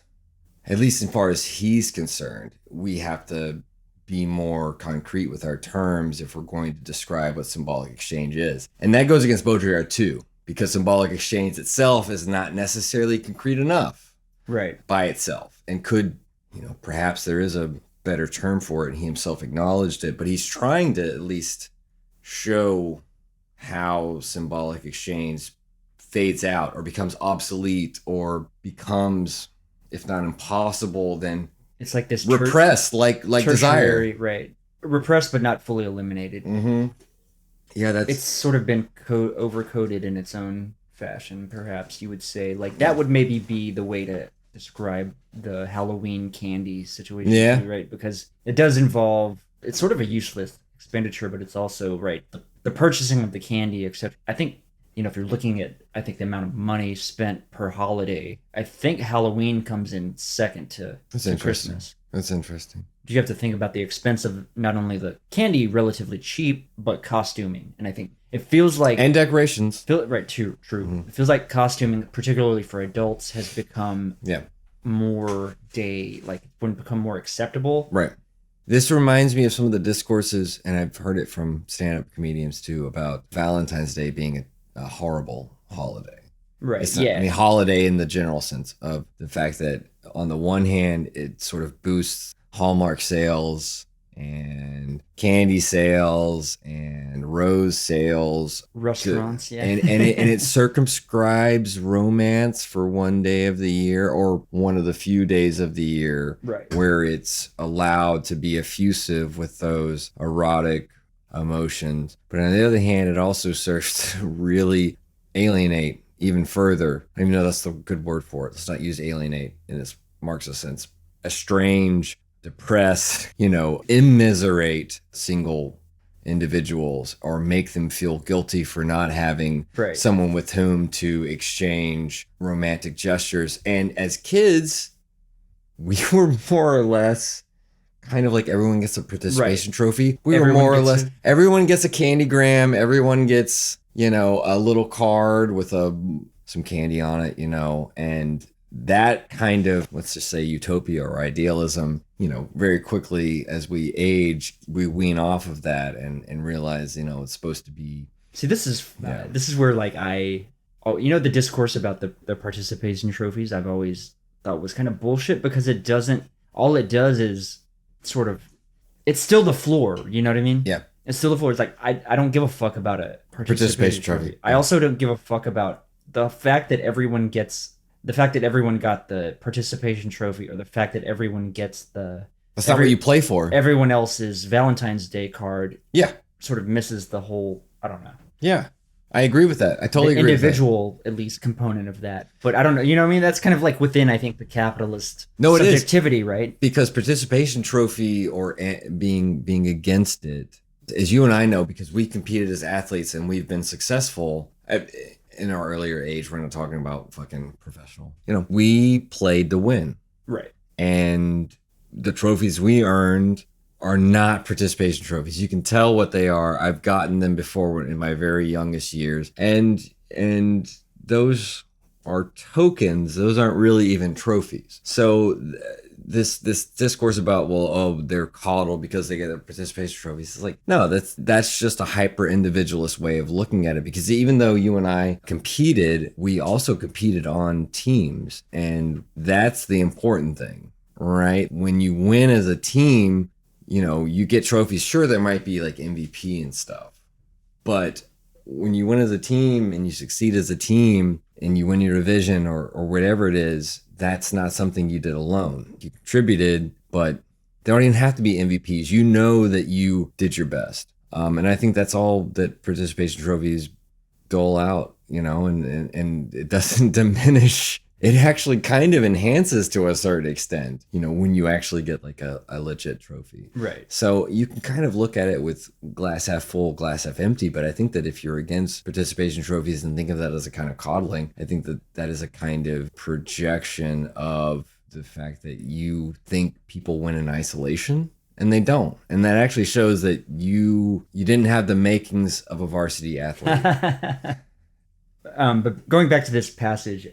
Speaker 4: at least as far as he's concerned, we have to be more concrete with our terms if we're going to describe what symbolic exchange is. And that goes against Baudrillard too, because symbolic exchange itself is not necessarily concrete enough
Speaker 1: Right.
Speaker 4: by itself, and could, perhaps there is a better term for it, and he himself acknowledged it, but he's trying to at least show how symbolic exchange fades out or becomes obsolete or becomes, if not impossible, then
Speaker 1: It's like this
Speaker 4: repressed, like desire.
Speaker 1: tertiary, right? Repressed, but not fully eliminated.
Speaker 4: Mm-hmm. Yeah,
Speaker 1: It's sort of been overcoded in its own fashion, perhaps you would say. Like, that would maybe be the way to describe the Halloween candy situation,
Speaker 4: Yeah.
Speaker 1: right? Because it does involve, it's sort of a useless expenditure, but it's also, right, the purchasing of the candy, except I think, if you're looking at, I think the amount of money spent per holiday, I think Halloween comes in second to Christmas.
Speaker 4: That's interesting.
Speaker 1: You have to think about the expense of not only the candy, relatively cheap, but costuming. And I think it feels like...
Speaker 4: And decorations.
Speaker 1: Right, true. Mm-hmm. It feels like costuming, particularly for adults, has become more become more acceptable.
Speaker 4: Right. This reminds me of some of the discourses, and I've heard it from stand-up comedians too, about Valentine's Day being a horrible holiday.
Speaker 1: Right,
Speaker 4: It's not, I mean, holiday in the general sense of the fact that on the one hand, it sort of boosts Hallmark sales and candy sales and rose sales,
Speaker 1: restaurants,
Speaker 4: and it circumscribes romance for one day of the year or one of the few days of the year,
Speaker 1: right,
Speaker 4: where it's allowed to be effusive with those erotic emotions. But on the other hand, it also serves to really alienate even further. I don't even know that's the good word for it. Let's not use alienate in this Marxist sense. Estrange, depress, immiserate single individuals or make them feel guilty for not having someone with whom to exchange romantic gestures. And as kids, we were more or less kind of like everyone gets a participation trophy. We were more or less, everyone gets a candygram, everyone gets, a little card with some candy on it, and that kind of, let's just say, utopia or idealism, very quickly as we age, we wean off of that and realize, it's supposed to be.
Speaker 1: See, this is where the discourse about the participation trophies I've always thought was kind of bullshit, because all it does is sort of, it's still the floor, you know what I mean?
Speaker 4: Yeah.
Speaker 1: It's still the floor. It's like, I don't give a fuck about a participation trophy. I also don't give a fuck about the fact that everyone got the participation trophy, or the fact that everyone gets
Speaker 4: that's not what you play for.
Speaker 1: Everyone else's Valentine's Day card.
Speaker 4: Yeah.
Speaker 1: Sort of misses the whole, I don't know.
Speaker 4: Yeah. I agree with that. I totally agree with that.
Speaker 1: Individual, at least, component of that. But I don't know. You know what I mean? That's kind of like within, I think, the capitalist subjectivity, right?
Speaker 4: Because participation trophy or being against it, as you and I know, because we competed as athletes and we've been successful in our earlier age. We're not talking about fucking professional. We played to win.
Speaker 1: Right. And
Speaker 4: the trophies we earned are not participation trophies. You can tell what they are. I've gotten them before in my very youngest years. And those are tokens. Those aren't really even trophies. So this discourse about, they're coddled because they get a participation trophy. It's like, no, that's just a hyper individualist way of looking at it, because even though you and I competed, we also competed on teams. And that's the important thing, right? When you win as a team, you get trophies. Sure, there might be like MVP and stuff, but when you win as a team and you succeed as a team and you win your division or whatever it is, that's not something you did alone. You contributed, but they don't even have to be MVPs. You know that you did your best. And I think that's all that participation trophies dole out, and it doesn't diminish. It actually kind of enhances to a certain extent, when you actually get like a legit trophy.
Speaker 1: Right.
Speaker 4: So you can kind of look at it with glass half full, glass half empty. But I think that if you're against participation trophies and think of that as a kind of coddling, I think that is a kind of projection of the fact that you think people win in isolation, and they don't. And that actually shows that you didn't have the makings of a varsity athlete.
Speaker 1: But going back to this passage,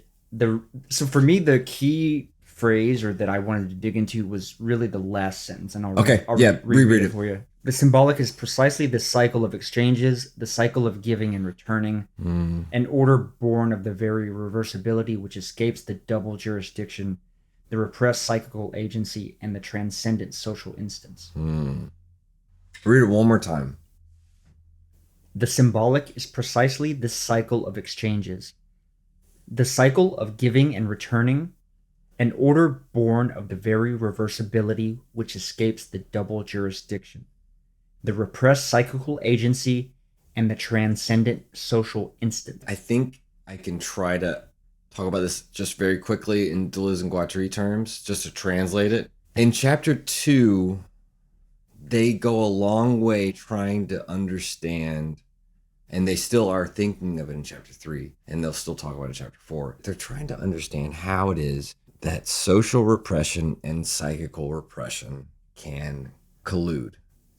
Speaker 1: so for me, the key phrase or that I wanted to dig into was really the last sentence, and I'll
Speaker 4: Okay,
Speaker 1: I'll
Speaker 4: yeah,
Speaker 1: reread
Speaker 4: reread
Speaker 1: it
Speaker 4: it.
Speaker 1: for you. The symbolic is precisely the cycle of exchanges, the cycle of giving and returning, an order born of the very reversibility which escapes the double jurisdiction, the repressed psychical agency, and the transcendent social instance.
Speaker 4: Read it one more time.
Speaker 1: The symbolic is precisely this cycle of exchanges, the cycle of giving and returning, an order born of the very reversibility which escapes the double jurisdiction, the repressed psychical agency, and the transcendent social instant.
Speaker 4: I think I can try to talk about this just very quickly in Deleuze and Guattari terms, just to translate it. In chapter 2, they go a long way trying to understand, and they still are thinking of it in chapter 3, and they'll still talk about it in chapter 4. They're trying to understand how it is that social repression and psychical repression can collude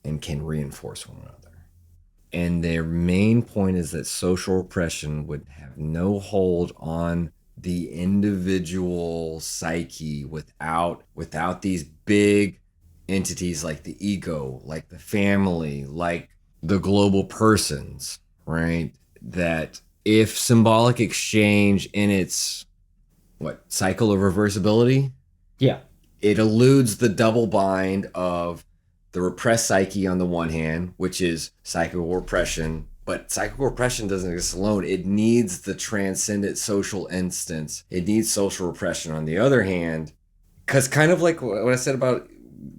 Speaker 4: and can reinforce one another. And their main point is that social repression would have no hold on the individual psyche without these big entities like the ego, like the family, like the global persons, right? That if symbolic exchange in its cycle of reversibility,
Speaker 1: Yeah.
Speaker 4: it eludes the double bind of the repressed psyche on the one hand, which is psychical repression, but psychical repression doesn't exist alone. It needs the transcendent social instance. It needs social repression on the other hand, because kind of like what I said about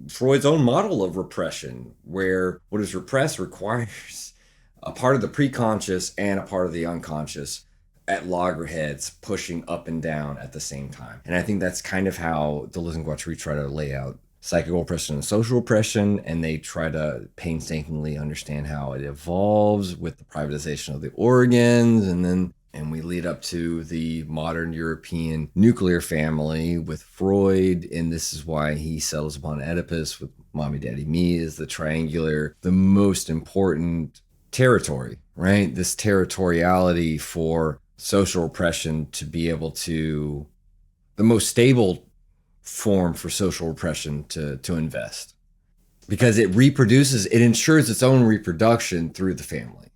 Speaker 4: Freud's own model of repression, where what is repressed requires a part of the preconscious and a part of the unconscious at loggerheads pushing up and down at the same time. And I think that's kind of how Deleuze and Guattari try to lay out psychical repression and social repression, and they try to painstakingly understand how it evolves with the privatization of the organs, and we lead up to the modern European nuclear family with Freud, and this is why he settles upon Oedipus with Mommy, Daddy, Me as the most important territory, right? This territoriality for social repression to be able to, the most stable form for social repression to invest, because it ensures its own reproduction through the family.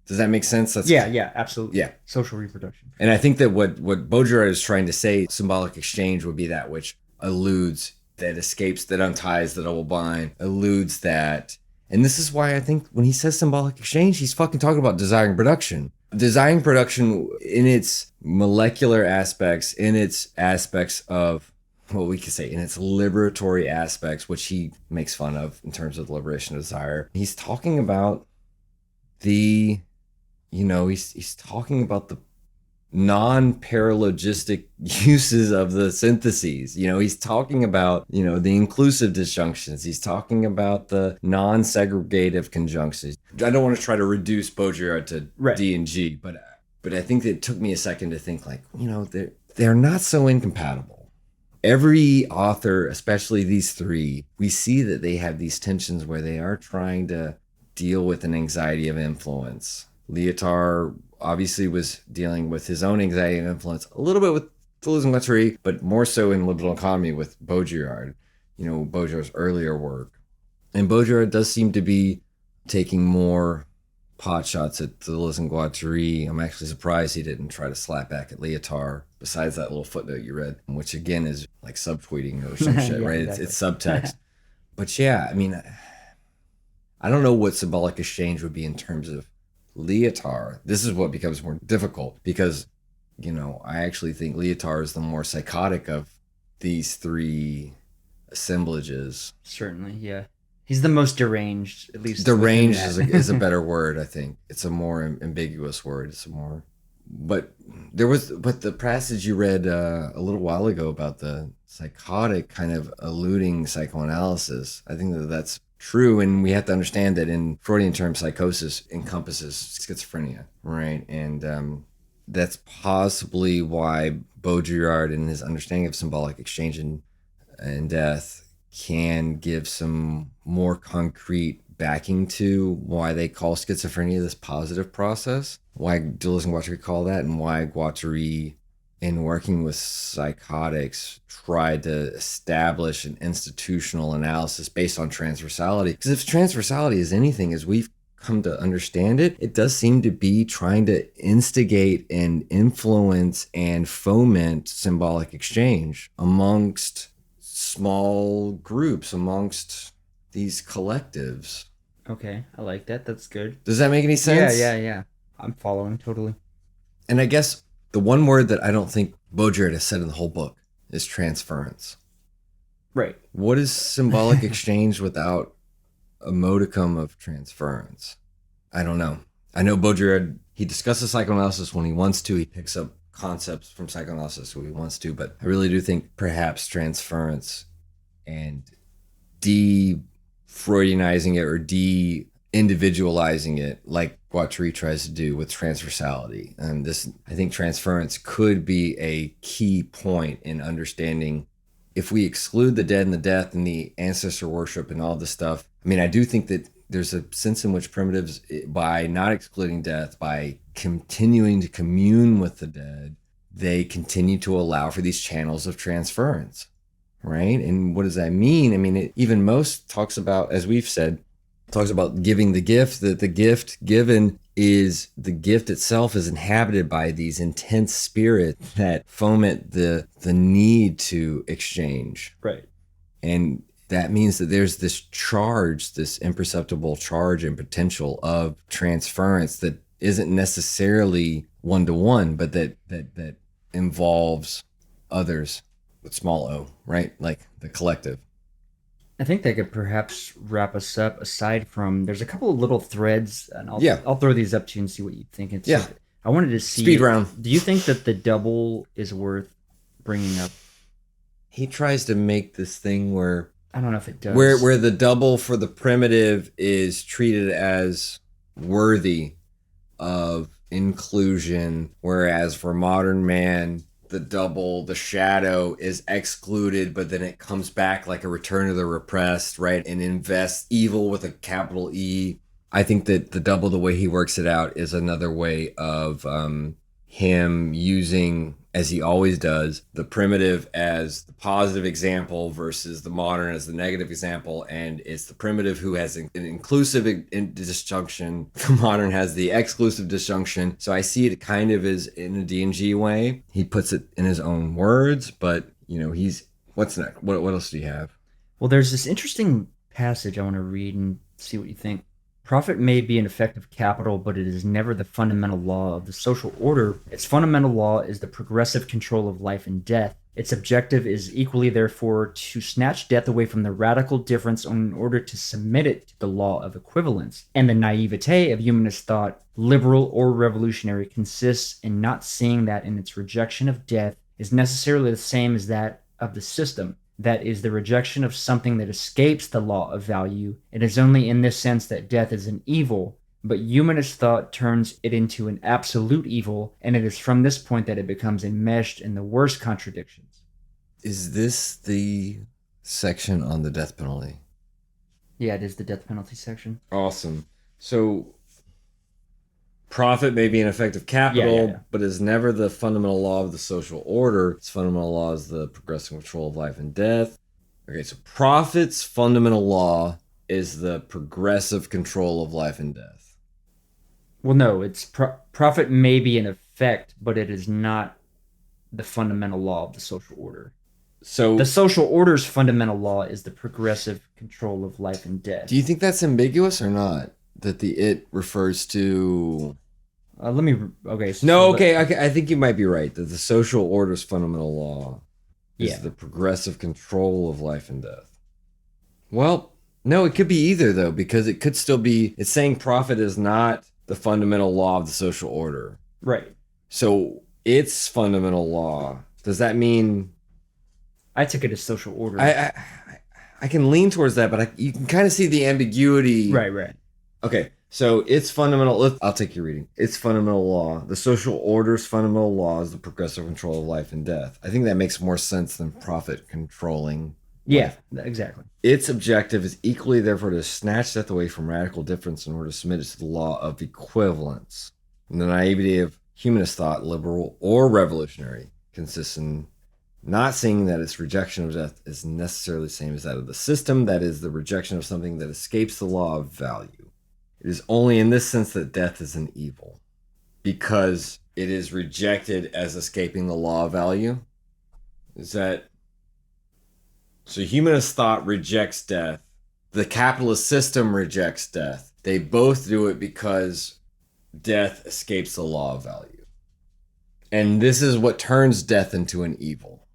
Speaker 4: Does that make sense?
Speaker 1: Yeah, absolutely.
Speaker 4: Yeah.
Speaker 1: Social reproduction.
Speaker 4: And I think that what Baudrillard is trying to say, symbolic exchange would be that which eludes, that escapes, that unties the double bind, eludes that. And this is why I think when he says symbolic exchange, he's fucking talking about desiring production. Desiring production in its molecular aspects, in its aspects of, well, we could say in its liberatory aspects, which he makes fun of in terms of the liberation of desire. He's talking about he's talking about the non-paralogistic uses of the syntheses. He's talking about, the inclusive disjunctions. He's talking about the non-segregative conjunctions. I don't want to try to reduce Baudrillard to
Speaker 1: Right.
Speaker 4: D and G, but I think that it took me a second to think they're not so incompatible. Every author, especially these three, we see that they have these tensions where they are trying to deal with an anxiety of influence. Lyotard obviously was dealing with his own anxiety of influence, a little bit with Deleuze and Guattari, but more so in Liberal Economy with Baudrillard, Baudrillard's earlier work. And Baudrillard does seem to be taking more pot shots at Deleuze and Guattari. I'm actually surprised he didn't try to slap back at Lyotard, besides that little footnote you read, which again is like subtweeting or some shit,
Speaker 1: Yeah,
Speaker 4: right?
Speaker 1: exactly.
Speaker 4: It's subtext. But yeah, I mean, I don't know what symbolic exchange would be in terms of Lyotard. This is what becomes more difficult because, I actually think Lyotard is the more psychotic of these three assemblages.
Speaker 1: Certainly, yeah. He's the most deranged, at least.
Speaker 4: Deranged
Speaker 1: within that.
Speaker 4: is a better word, I think. It's a more ambiguous word. But the passage you read a little while ago about the psychotic kind of eluding psychoanalysis, I think that's true, and we have to understand that in Freudian terms, psychosis encompasses schizophrenia, right? And that's possibly why Baudrillard, in his understanding of symbolic exchange and death, can give some more concrete backing to why they call schizophrenia this positive process, why Deleuze and Guattari call that, and why Guattari in working with psychotics, tried to establish an institutional analysis based on transversality. Because if transversality is anything, as we've come to understand it, it does seem to be trying to instigate and influence and foment symbolic exchange amongst small groups, amongst these collectives.
Speaker 1: Okay, I like that. That's good.
Speaker 4: Does that make any sense?
Speaker 1: Yeah. I'm following totally.
Speaker 4: And I guess the one word that I don't think Baudrillard has said in the whole book is transference.
Speaker 1: Right.
Speaker 4: What is symbolic exchange without a modicum of transference? I don't know. I know Baudrillard, he discusses psychoanalysis when he wants to. He picks up concepts from psychoanalysis when he wants to. But I really do think perhaps transference and de-Freudianizing it or de-individualizing it, like Guattari tries to do with transversality. And this, I think transference could be a key point in understanding. If we exclude the dead and the death and the ancestor worship and all this stuff, I mean, I do think that there's a sense in which primitives, by not excluding death, by continuing to commune with the dead, they continue to allow for these channels of transference, right? And what does that mean? I mean, even Most talks about, as we've said, talks about giving the gift, that the gift given is, the gift itself is inhabited by these intense spirits that foment the need to exchange.
Speaker 1: Right.
Speaker 4: And that means that there's this charge, this imperceptible charge and potential of transference that isn't necessarily one-to-one, but that involves others with small o, right? Like the collective.
Speaker 1: I think that could perhaps wrap us up. Aside from, there's a couple of little threads, and I'll throw these up to you and see what you think. I wanted to see
Speaker 4: speed round.
Speaker 1: Do you think that the double is worth bringing up?
Speaker 4: He tries to make this thing where,
Speaker 1: I don't know if it does.
Speaker 4: Where the double for the primitive is treated as worthy of inclusion, whereas for modern man, the double, the shadow, is excluded, but then it comes back like a return of the repressed, right? And invests evil with a capital E. I think that the double, the way he works it out, is another way of him using, as he always does, the primitive as the positive example versus the modern as the negative example. And it's the primitive who has an inclusive disjunction. The modern has the exclusive disjunction. So I see it kind of as in a D&G way. He puts it in his own words, but he's, what's next? What else do you have?
Speaker 1: Well, there's this interesting passage I want to read and see what you think. Profit may be an effect of capital, but it is never the fundamental law of the social order. Its fundamental law is the progressive control of life and death. Its objective is equally, therefore, to snatch death away from the radical difference in order to submit it to the law of equivalence. And the naivete of humanist thought, liberal or revolutionary, consists in not seeing that in its rejection of death is necessarily the same as that of the system. That is the rejection of something that escapes the law of value. It is only in this sense that death is an evil, but humanist thought turns it into an absolute evil, and it is from this point that it becomes enmeshed in the worst contradictions.
Speaker 4: Is this the section on the death penalty?
Speaker 1: Yeah, it is the death penalty section.
Speaker 4: Awesome. So profit may be an effect of capital, but is never the fundamental law of the social order. Its fundamental law is the progressive control of life and death. Okay, so profit's fundamental law is the progressive control of life and death.
Speaker 1: Well, no, it's profit may be an effect, but it is not the fundamental law of the social order. So the social order's fundamental law is the progressive control of life and death.
Speaker 4: Do you think that's ambiguous or not? That the it refers to...
Speaker 1: I think you might be right, that the social order's fundamental law is the progressive control of life and death. Well, no, it could be either, though, because it could still be, it's saying profit is not the fundamental law of the social order. Right.
Speaker 4: So its fundamental law, does that mean...
Speaker 1: I took it as social order.
Speaker 4: I can lean towards that, but you can kind of see the ambiguity.
Speaker 1: Right.
Speaker 4: Okay. So its fundamental, I'll take your reading. Its fundamental law, the social order's fundamental law is the progressive control of life and death. I think that makes more sense than profit controlling.
Speaker 1: Yeah, exactly.
Speaker 4: Its objective is equally, therefore, to snatch death away from radical difference in order to submit it to the law of equivalence. And the naivety of humanist thought, liberal or revolutionary, consists in not seeing that its rejection of death is necessarily the same as that of the system, that is, the rejection of something that escapes the law of value. It is only in this sense that death is an evil, because it is rejected as escaping the law of value. Is that so? Humanist thought rejects death. The capitalist system rejects death. They both do it because death escapes the law of value. And this is what turns death into an evil.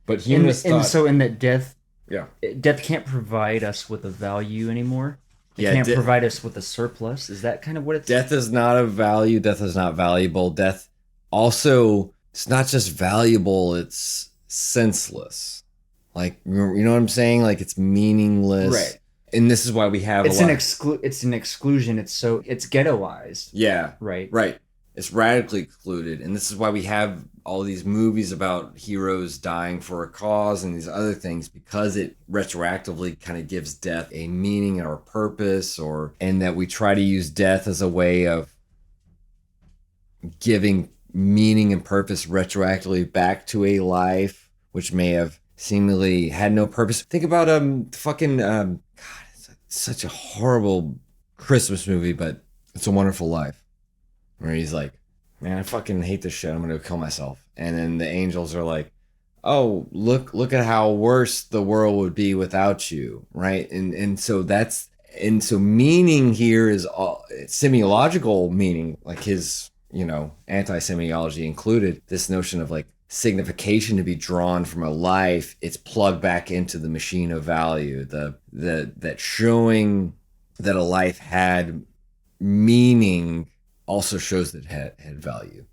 Speaker 4: But humanists
Speaker 1: and
Speaker 4: thought,
Speaker 1: so in that death
Speaker 4: yeah,
Speaker 1: can't provide us with a value anymore. It
Speaker 4: Yeah,
Speaker 1: can't provide us with a surplus. Is that kind of what it's...
Speaker 4: death is not of value. Death is not valuable. Death also, it's not just valuable, it's senseless. Like, you know what I'm saying? Like, it's meaningless.
Speaker 1: Right.
Speaker 4: And this is why we have
Speaker 1: it's an exclusion. It's ghettoized.
Speaker 4: Yeah.
Speaker 1: Right.
Speaker 4: Right. It's radically excluded. And this is why we have all these movies about heroes dying for a cause and these other things, because it retroactively kind of gives death a meaning or a purpose, and that we try to use death as a way of giving meaning and purpose retroactively back to a life which may have seemingly had no purpose. Think about God, it's such a horrible Christmas movie, but It's a Wonderful Life, where he's like, man, I fucking hate this shit, I'm gonna kill myself. And then the angels are like, oh, look at how worse the world would be without you, right? And so meaning here is all semiological meaning, like his, anti-semiology included, this notion of like signification to be drawn from a life. It's plugged back into the machine of value, that showing that a life had meaning also shows that it had value.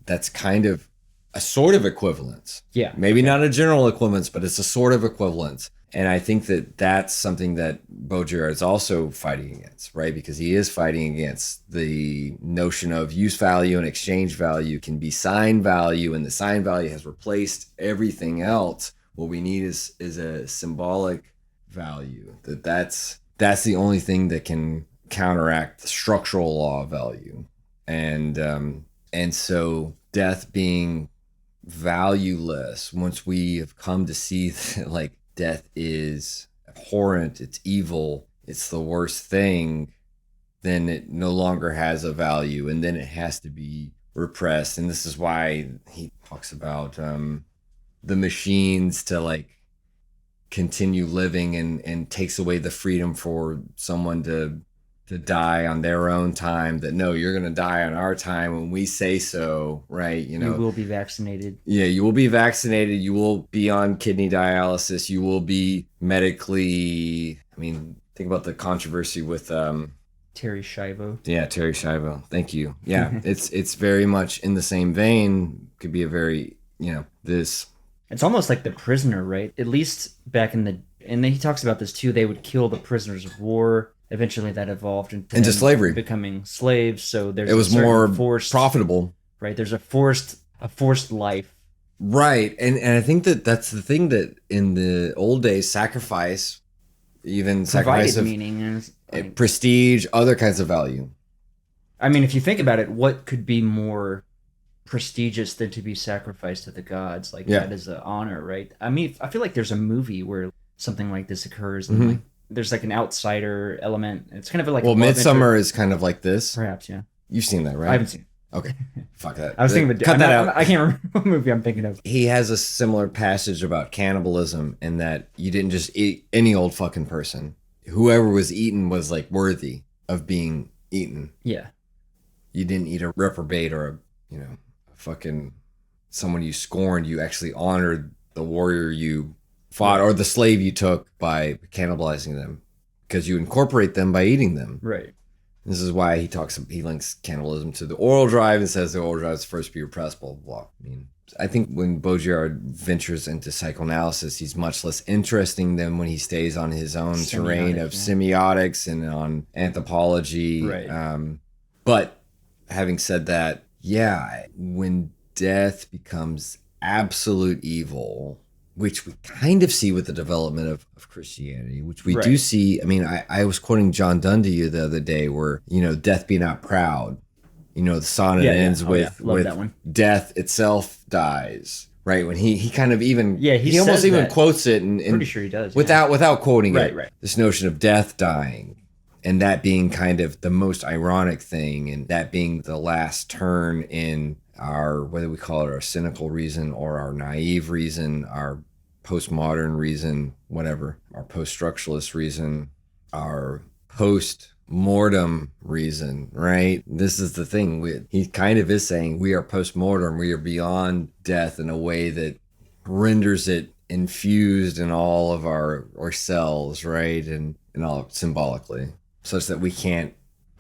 Speaker 4: That's kind of a sort of equivalence.
Speaker 1: Yeah.
Speaker 4: Maybe not a general equivalence, but it's a sort of equivalence. And I think that that's something that Baudrillard is also fighting against, right? Because he is fighting against the notion of use value and exchange value can be sign value, and the sign value has replaced everything else. What we need is a symbolic value. That's the only thing that can counteract the structural law of value. And so death being valueless, once we have come to see that like death is abhorrent, it's evil, it's the worst thing, then it no longer has a value, and then it has to be repressed. And this is why he talks about the machines to like continue living, and takes away the freedom for someone to die on their own time, that no, you're going to die on our time when we say so, right?
Speaker 1: You will be vaccinated.
Speaker 4: Yeah, you will be vaccinated. You will be on kidney dialysis. You will be medically, think about the controversy with
Speaker 1: Terry Schiavo.
Speaker 4: Yeah, Terry Schiavo. Thank you. Yeah, it's very much in the same vein. Could be a very, this.
Speaker 1: It's almost like The Prisoner, right? At least back in the, and then he talks about this too, they would kill the prisoners of war. Eventually that evolved into
Speaker 4: slavery,
Speaker 1: becoming slaves. So there's
Speaker 4: it was more profitable,
Speaker 1: right? There's a forced life,
Speaker 4: right? And I think that's the thing, that in the old days, sacrifice, even sacrifice of
Speaker 1: meaning and
Speaker 4: prestige, other kinds of value.
Speaker 1: If you think about it, what could be more prestigious than to be sacrificed to the gods? Like, that is an honor, right? I feel like there's a movie where something like this occurs, and like there's like an outsider element. It's kind of like
Speaker 4: Midsummer is kind of like this.
Speaker 1: Perhaps, yeah.
Speaker 4: You've seen that, right?
Speaker 1: I haven't seen it.
Speaker 4: Okay, fuck that.
Speaker 1: I was thinking of
Speaker 4: cut that out.
Speaker 1: I can't remember what movie I'm thinking of.
Speaker 4: He has a similar passage about cannibalism, in that you didn't just eat any old fucking person. Whoever was eaten was like worthy of being eaten.
Speaker 1: Yeah.
Speaker 4: You didn't eat a reprobate or a fucking someone you scorned. You actually honored the warrior you fought, or the slave you took, by cannibalizing them, because you incorporate them by eating them.
Speaker 1: Right.
Speaker 4: This is why he links cannibalism to the oral drive and says the oral drive is first to be repressed, blah, blah, blah. I think when Baudrillard ventures into psychoanalysis, he's much less interesting than when he stays on his own terrain of semiotics and on anthropology.
Speaker 1: Right.
Speaker 4: But having said that, when death becomes absolute evil, which we kind of see with the development of Christianity, which we do see. I was quoting John Donne to you the other day, where, death be not proud. the sonnet
Speaker 1: Yeah,
Speaker 4: ends
Speaker 1: yeah. Oh,
Speaker 4: with
Speaker 1: yeah. Love that one.
Speaker 4: death itself dies, right? When he kind of even
Speaker 1: he
Speaker 4: almost
Speaker 1: says
Speaker 4: even
Speaker 1: that.
Speaker 4: quotes it, and
Speaker 1: Pretty sure he does.
Speaker 4: without quoting
Speaker 1: Right,
Speaker 4: it.
Speaker 1: right.
Speaker 4: This notion of death dying, and that being kind of the most ironic thing, and that being the last turn in our, whether we call it our cynical reason or our naive reason, our postmodern reason, whatever, our post-structuralist reason, our post-mortem reason, right? This is the thing. He kind of is saying we are post-mortem. We are beyond death in a way that renders it infused in all of our cells, right? And all symbolically, such that we can't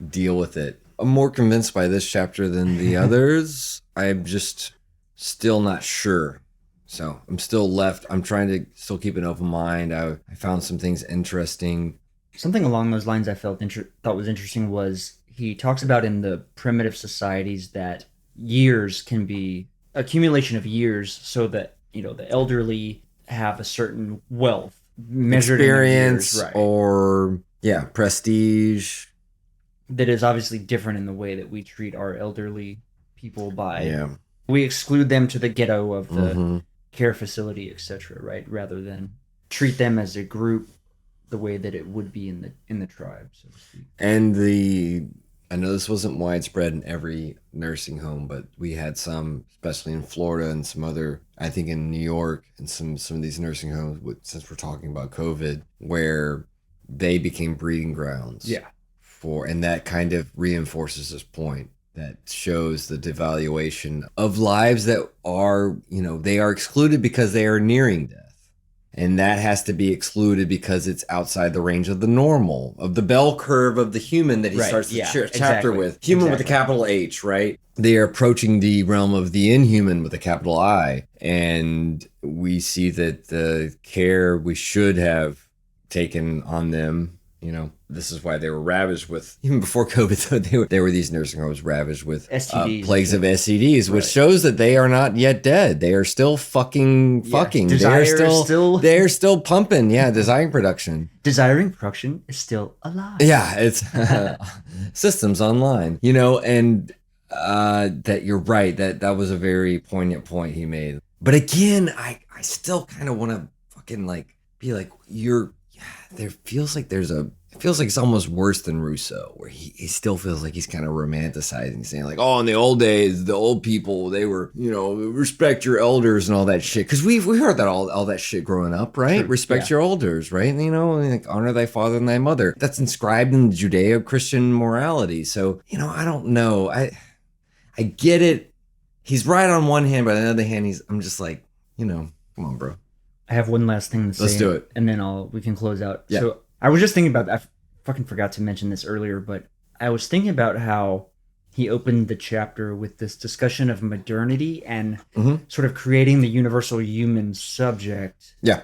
Speaker 4: deal with it. I'm more convinced by this chapter than the others. I'm just still not sure. So I'm still left. I'm trying to still keep an open mind. I found some things interesting.
Speaker 1: Something along those lines I thought was interesting was he talks about in the primitive societies that years can be accumulation of years, so that the elderly have a certain wealth measured
Speaker 4: experience
Speaker 1: in years, right?
Speaker 4: Or prestige
Speaker 1: that is obviously different in the way that we treat our elderly people by
Speaker 4: Yeah.
Speaker 1: we exclude them to the ghetto of the
Speaker 4: Mhm.
Speaker 1: care facility, etc., right? Rather than treat them as a group the way that it would be in the tribe, so to speak.
Speaker 4: And I know this wasn't widespread in every nursing home, but we had some, especially in Florida and some other, I think in New York and some of these nursing homes, since we're talking about COVID, where they became breeding grounds.
Speaker 1: Yeah.
Speaker 4: And that kind of reinforces this point. That shows the devaluation of lives that are, they are excluded because they are nearing death. And that has to be excluded because it's outside the range of the normal, of the bell curve of the human that he starts the chapter
Speaker 1: exactly.
Speaker 4: with. Human with a capital H, right? They are approaching the realm of the inhuman with a capital I. And we see that the care we should have taken on them, this is why they were ravaged with, even before COVID, there were these nursing homes ravaged with
Speaker 1: STDs,
Speaker 4: plagues of STDs, which shows that they are not yet dead. They are still fucking. They're still pumping. Yeah, desiring production.
Speaker 1: Desiring production is still alive.
Speaker 4: Yeah, it's systems online, and that you're right. That was a very poignant point he made. But again, I still kind of want to fucking be like, there feels like it feels like it's almost worse than Rousseau, where he still feels like he's kind of romanticizing, saying like, oh, in the old days, the old people, they were, respect your elders and all that shit. Because we heard that all that shit growing up, right?
Speaker 1: Sure,
Speaker 4: Respect your elders, right? And, honor thy father and thy mother. That's inscribed in Judeo-Christian morality. So, I don't know. I get it. He's right on one hand, but on the other hand, I'm just like, come on, bro.
Speaker 1: I have one last thing to say.
Speaker 4: Let's do it.
Speaker 1: And then we can close out.
Speaker 4: Yeah.
Speaker 1: So I was just thinking about, I fucking forgot to mention this earlier, but I was thinking about how he opened the chapter with this discussion of modernity and sort of creating the universal human subject.
Speaker 4: Yeah.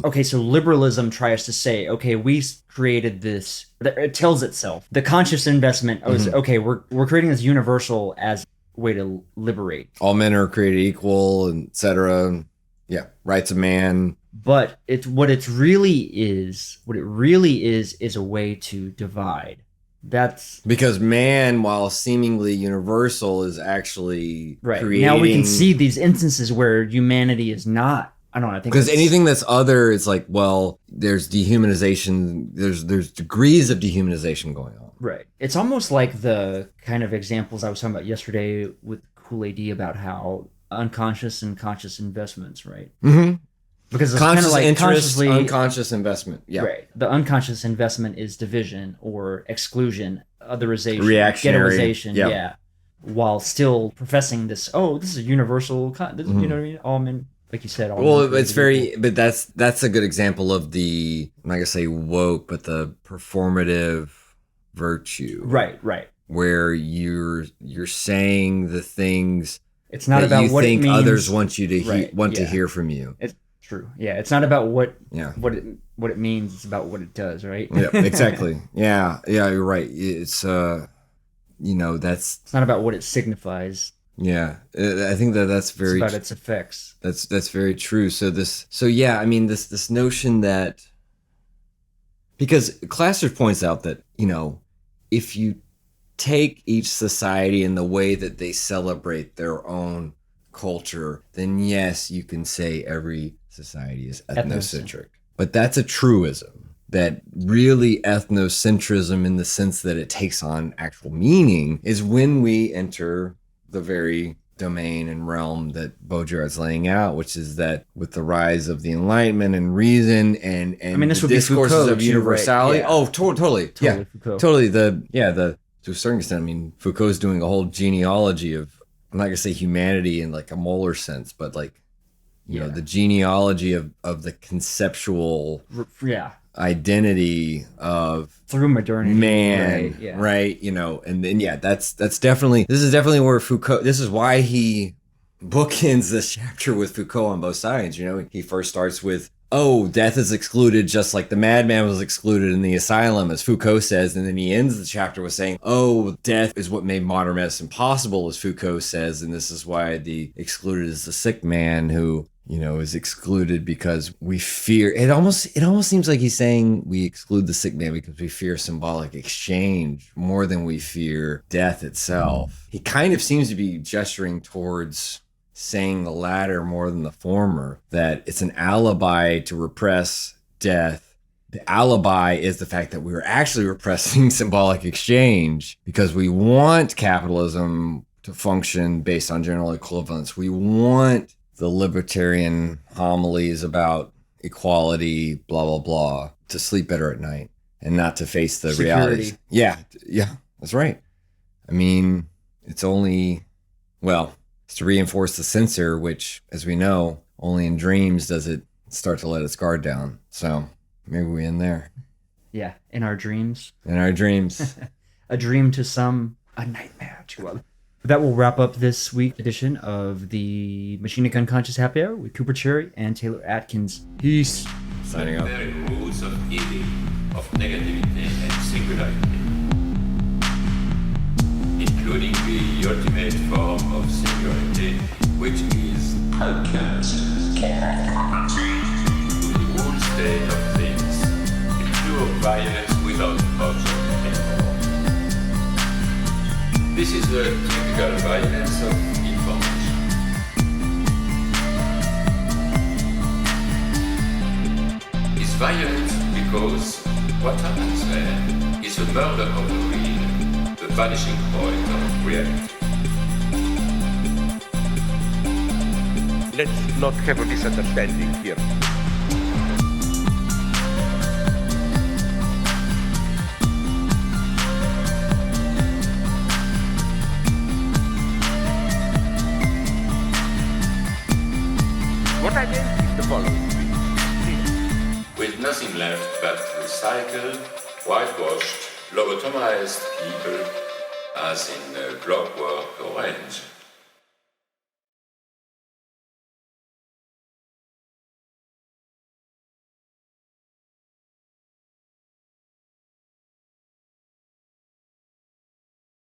Speaker 1: Okay, so liberalism tries to say, okay, we created this, it tells itself. The conscious investment was, okay, we're creating this universal as a way to liberate.
Speaker 4: All men are created equal, etc. Yeah, rights of man.
Speaker 1: But what it really is a way to divide. That's
Speaker 4: because man, while seemingly universal, is actually
Speaker 1: right.
Speaker 4: creating.
Speaker 1: Now we can see these instances where humanity is not. I don't know. I think
Speaker 4: because anything that's other, it's like, well, there's dehumanization. There's degrees of dehumanization going on.
Speaker 1: Right. It's almost like the kind of examples I was talking about yesterday with Cool AD about how unconscious and conscious investments, right?
Speaker 4: Mm-hmm.
Speaker 1: Because it's
Speaker 4: conscious
Speaker 1: kind of like
Speaker 4: interest, unconscious investment. Yeah.
Speaker 1: Right. The unconscious investment is division or exclusion, otherization,
Speaker 4: reactionary,
Speaker 1: ghettoization. Yeah. While still professing this, this is universal. You know what I mean? All men, like you said.
Speaker 4: Well, it's very, but that's a good example of the, I'm not gonna say woke, but the performative virtue.
Speaker 1: Right.
Speaker 4: Where you're saying the things.
Speaker 1: It's not
Speaker 4: that
Speaker 1: about
Speaker 4: you
Speaker 1: what
Speaker 4: think
Speaker 1: it means.
Speaker 4: Others want you to
Speaker 1: to
Speaker 4: hear from you.
Speaker 1: It's true. Yeah, it's not about what it means. It's about what it does, right?
Speaker 4: Yeah, exactly. Yeah, you're right. It's that's.
Speaker 1: It's not about what it signifies.
Speaker 4: Yeah, I think that's very.
Speaker 1: It's about its effects.
Speaker 4: That's very true. I mean, this notion that because Classer points out that if you take each society in the way that they celebrate their own culture, then yes, you can say every society is ethnocentric. But that's a truism. That really ethnocentrism, in the sense that it takes on actual meaning, is when we enter the very domain and realm that Baudrillard's laying out, which is that with the rise of the Enlightenment and reason and
Speaker 1: this
Speaker 4: the
Speaker 1: would be
Speaker 4: discourses
Speaker 1: Foucault
Speaker 4: of
Speaker 1: too,
Speaker 4: universality.
Speaker 1: right? Yeah.
Speaker 4: Oh, totally. Yeah,
Speaker 1: Foucault.
Speaker 4: totally. To a certain extent, I mean, Foucault's doing a whole genealogy of, I'm not gonna say humanity in like a molar sense, but like, you know, the genealogy of the conceptual identity of
Speaker 1: through modernity,
Speaker 4: man, right? You know, and then this is definitely where Foucault, this is why he bookends this chapter with Foucault on both sides. You know, he first starts with, oh, death is excluded just like the madman was excluded in the asylum, as Foucault says, and then he ends the chapter with saying, oh, death is what made modern medicine possible, as Foucault says, and this is why the excluded is the sick man who, you know, is excluded because we fear. It almost seems like he's saying we exclude the sick man because we fear symbolic exchange more than we fear death itself. He kind of seems to be gesturing towards saying the latter more than the former, that it's an alibi to repress death. The alibi is the fact that we were actually repressing symbolic exchange because we want capitalism to function based on general equivalence. We want the libertarian homilies about equality, blah, blah, blah, to sleep better at night and not to face the realities. Yeah, that's right. I mean, it's only, it's to reinforce the censor, which, as we know, only in dreams does it start to let its guard down. So maybe we end there. Yeah, in our dreams. In our dreams. A dream to some, a nightmare to others. That will wrap up this week's edition of the Machinic Unconscious Happy Hour with Cooper Cherry and Taylor Atkins. Peace. Signing
Speaker 2: The
Speaker 4: off.
Speaker 2: very roots of evil, of negativity and singularity, including the ultimate form of singularity, which is unconscious. The whole state of things, the pure violence without object anymore. This is the typical violence of information. It's violent because what happens there is a murder of the real, the vanishing point of reality.
Speaker 3: Let's not have a misunderstanding here. What I meant is the following.
Speaker 2: With nothing left but recycled, whitewashed, lobotomized people, as in Clockwork Orange.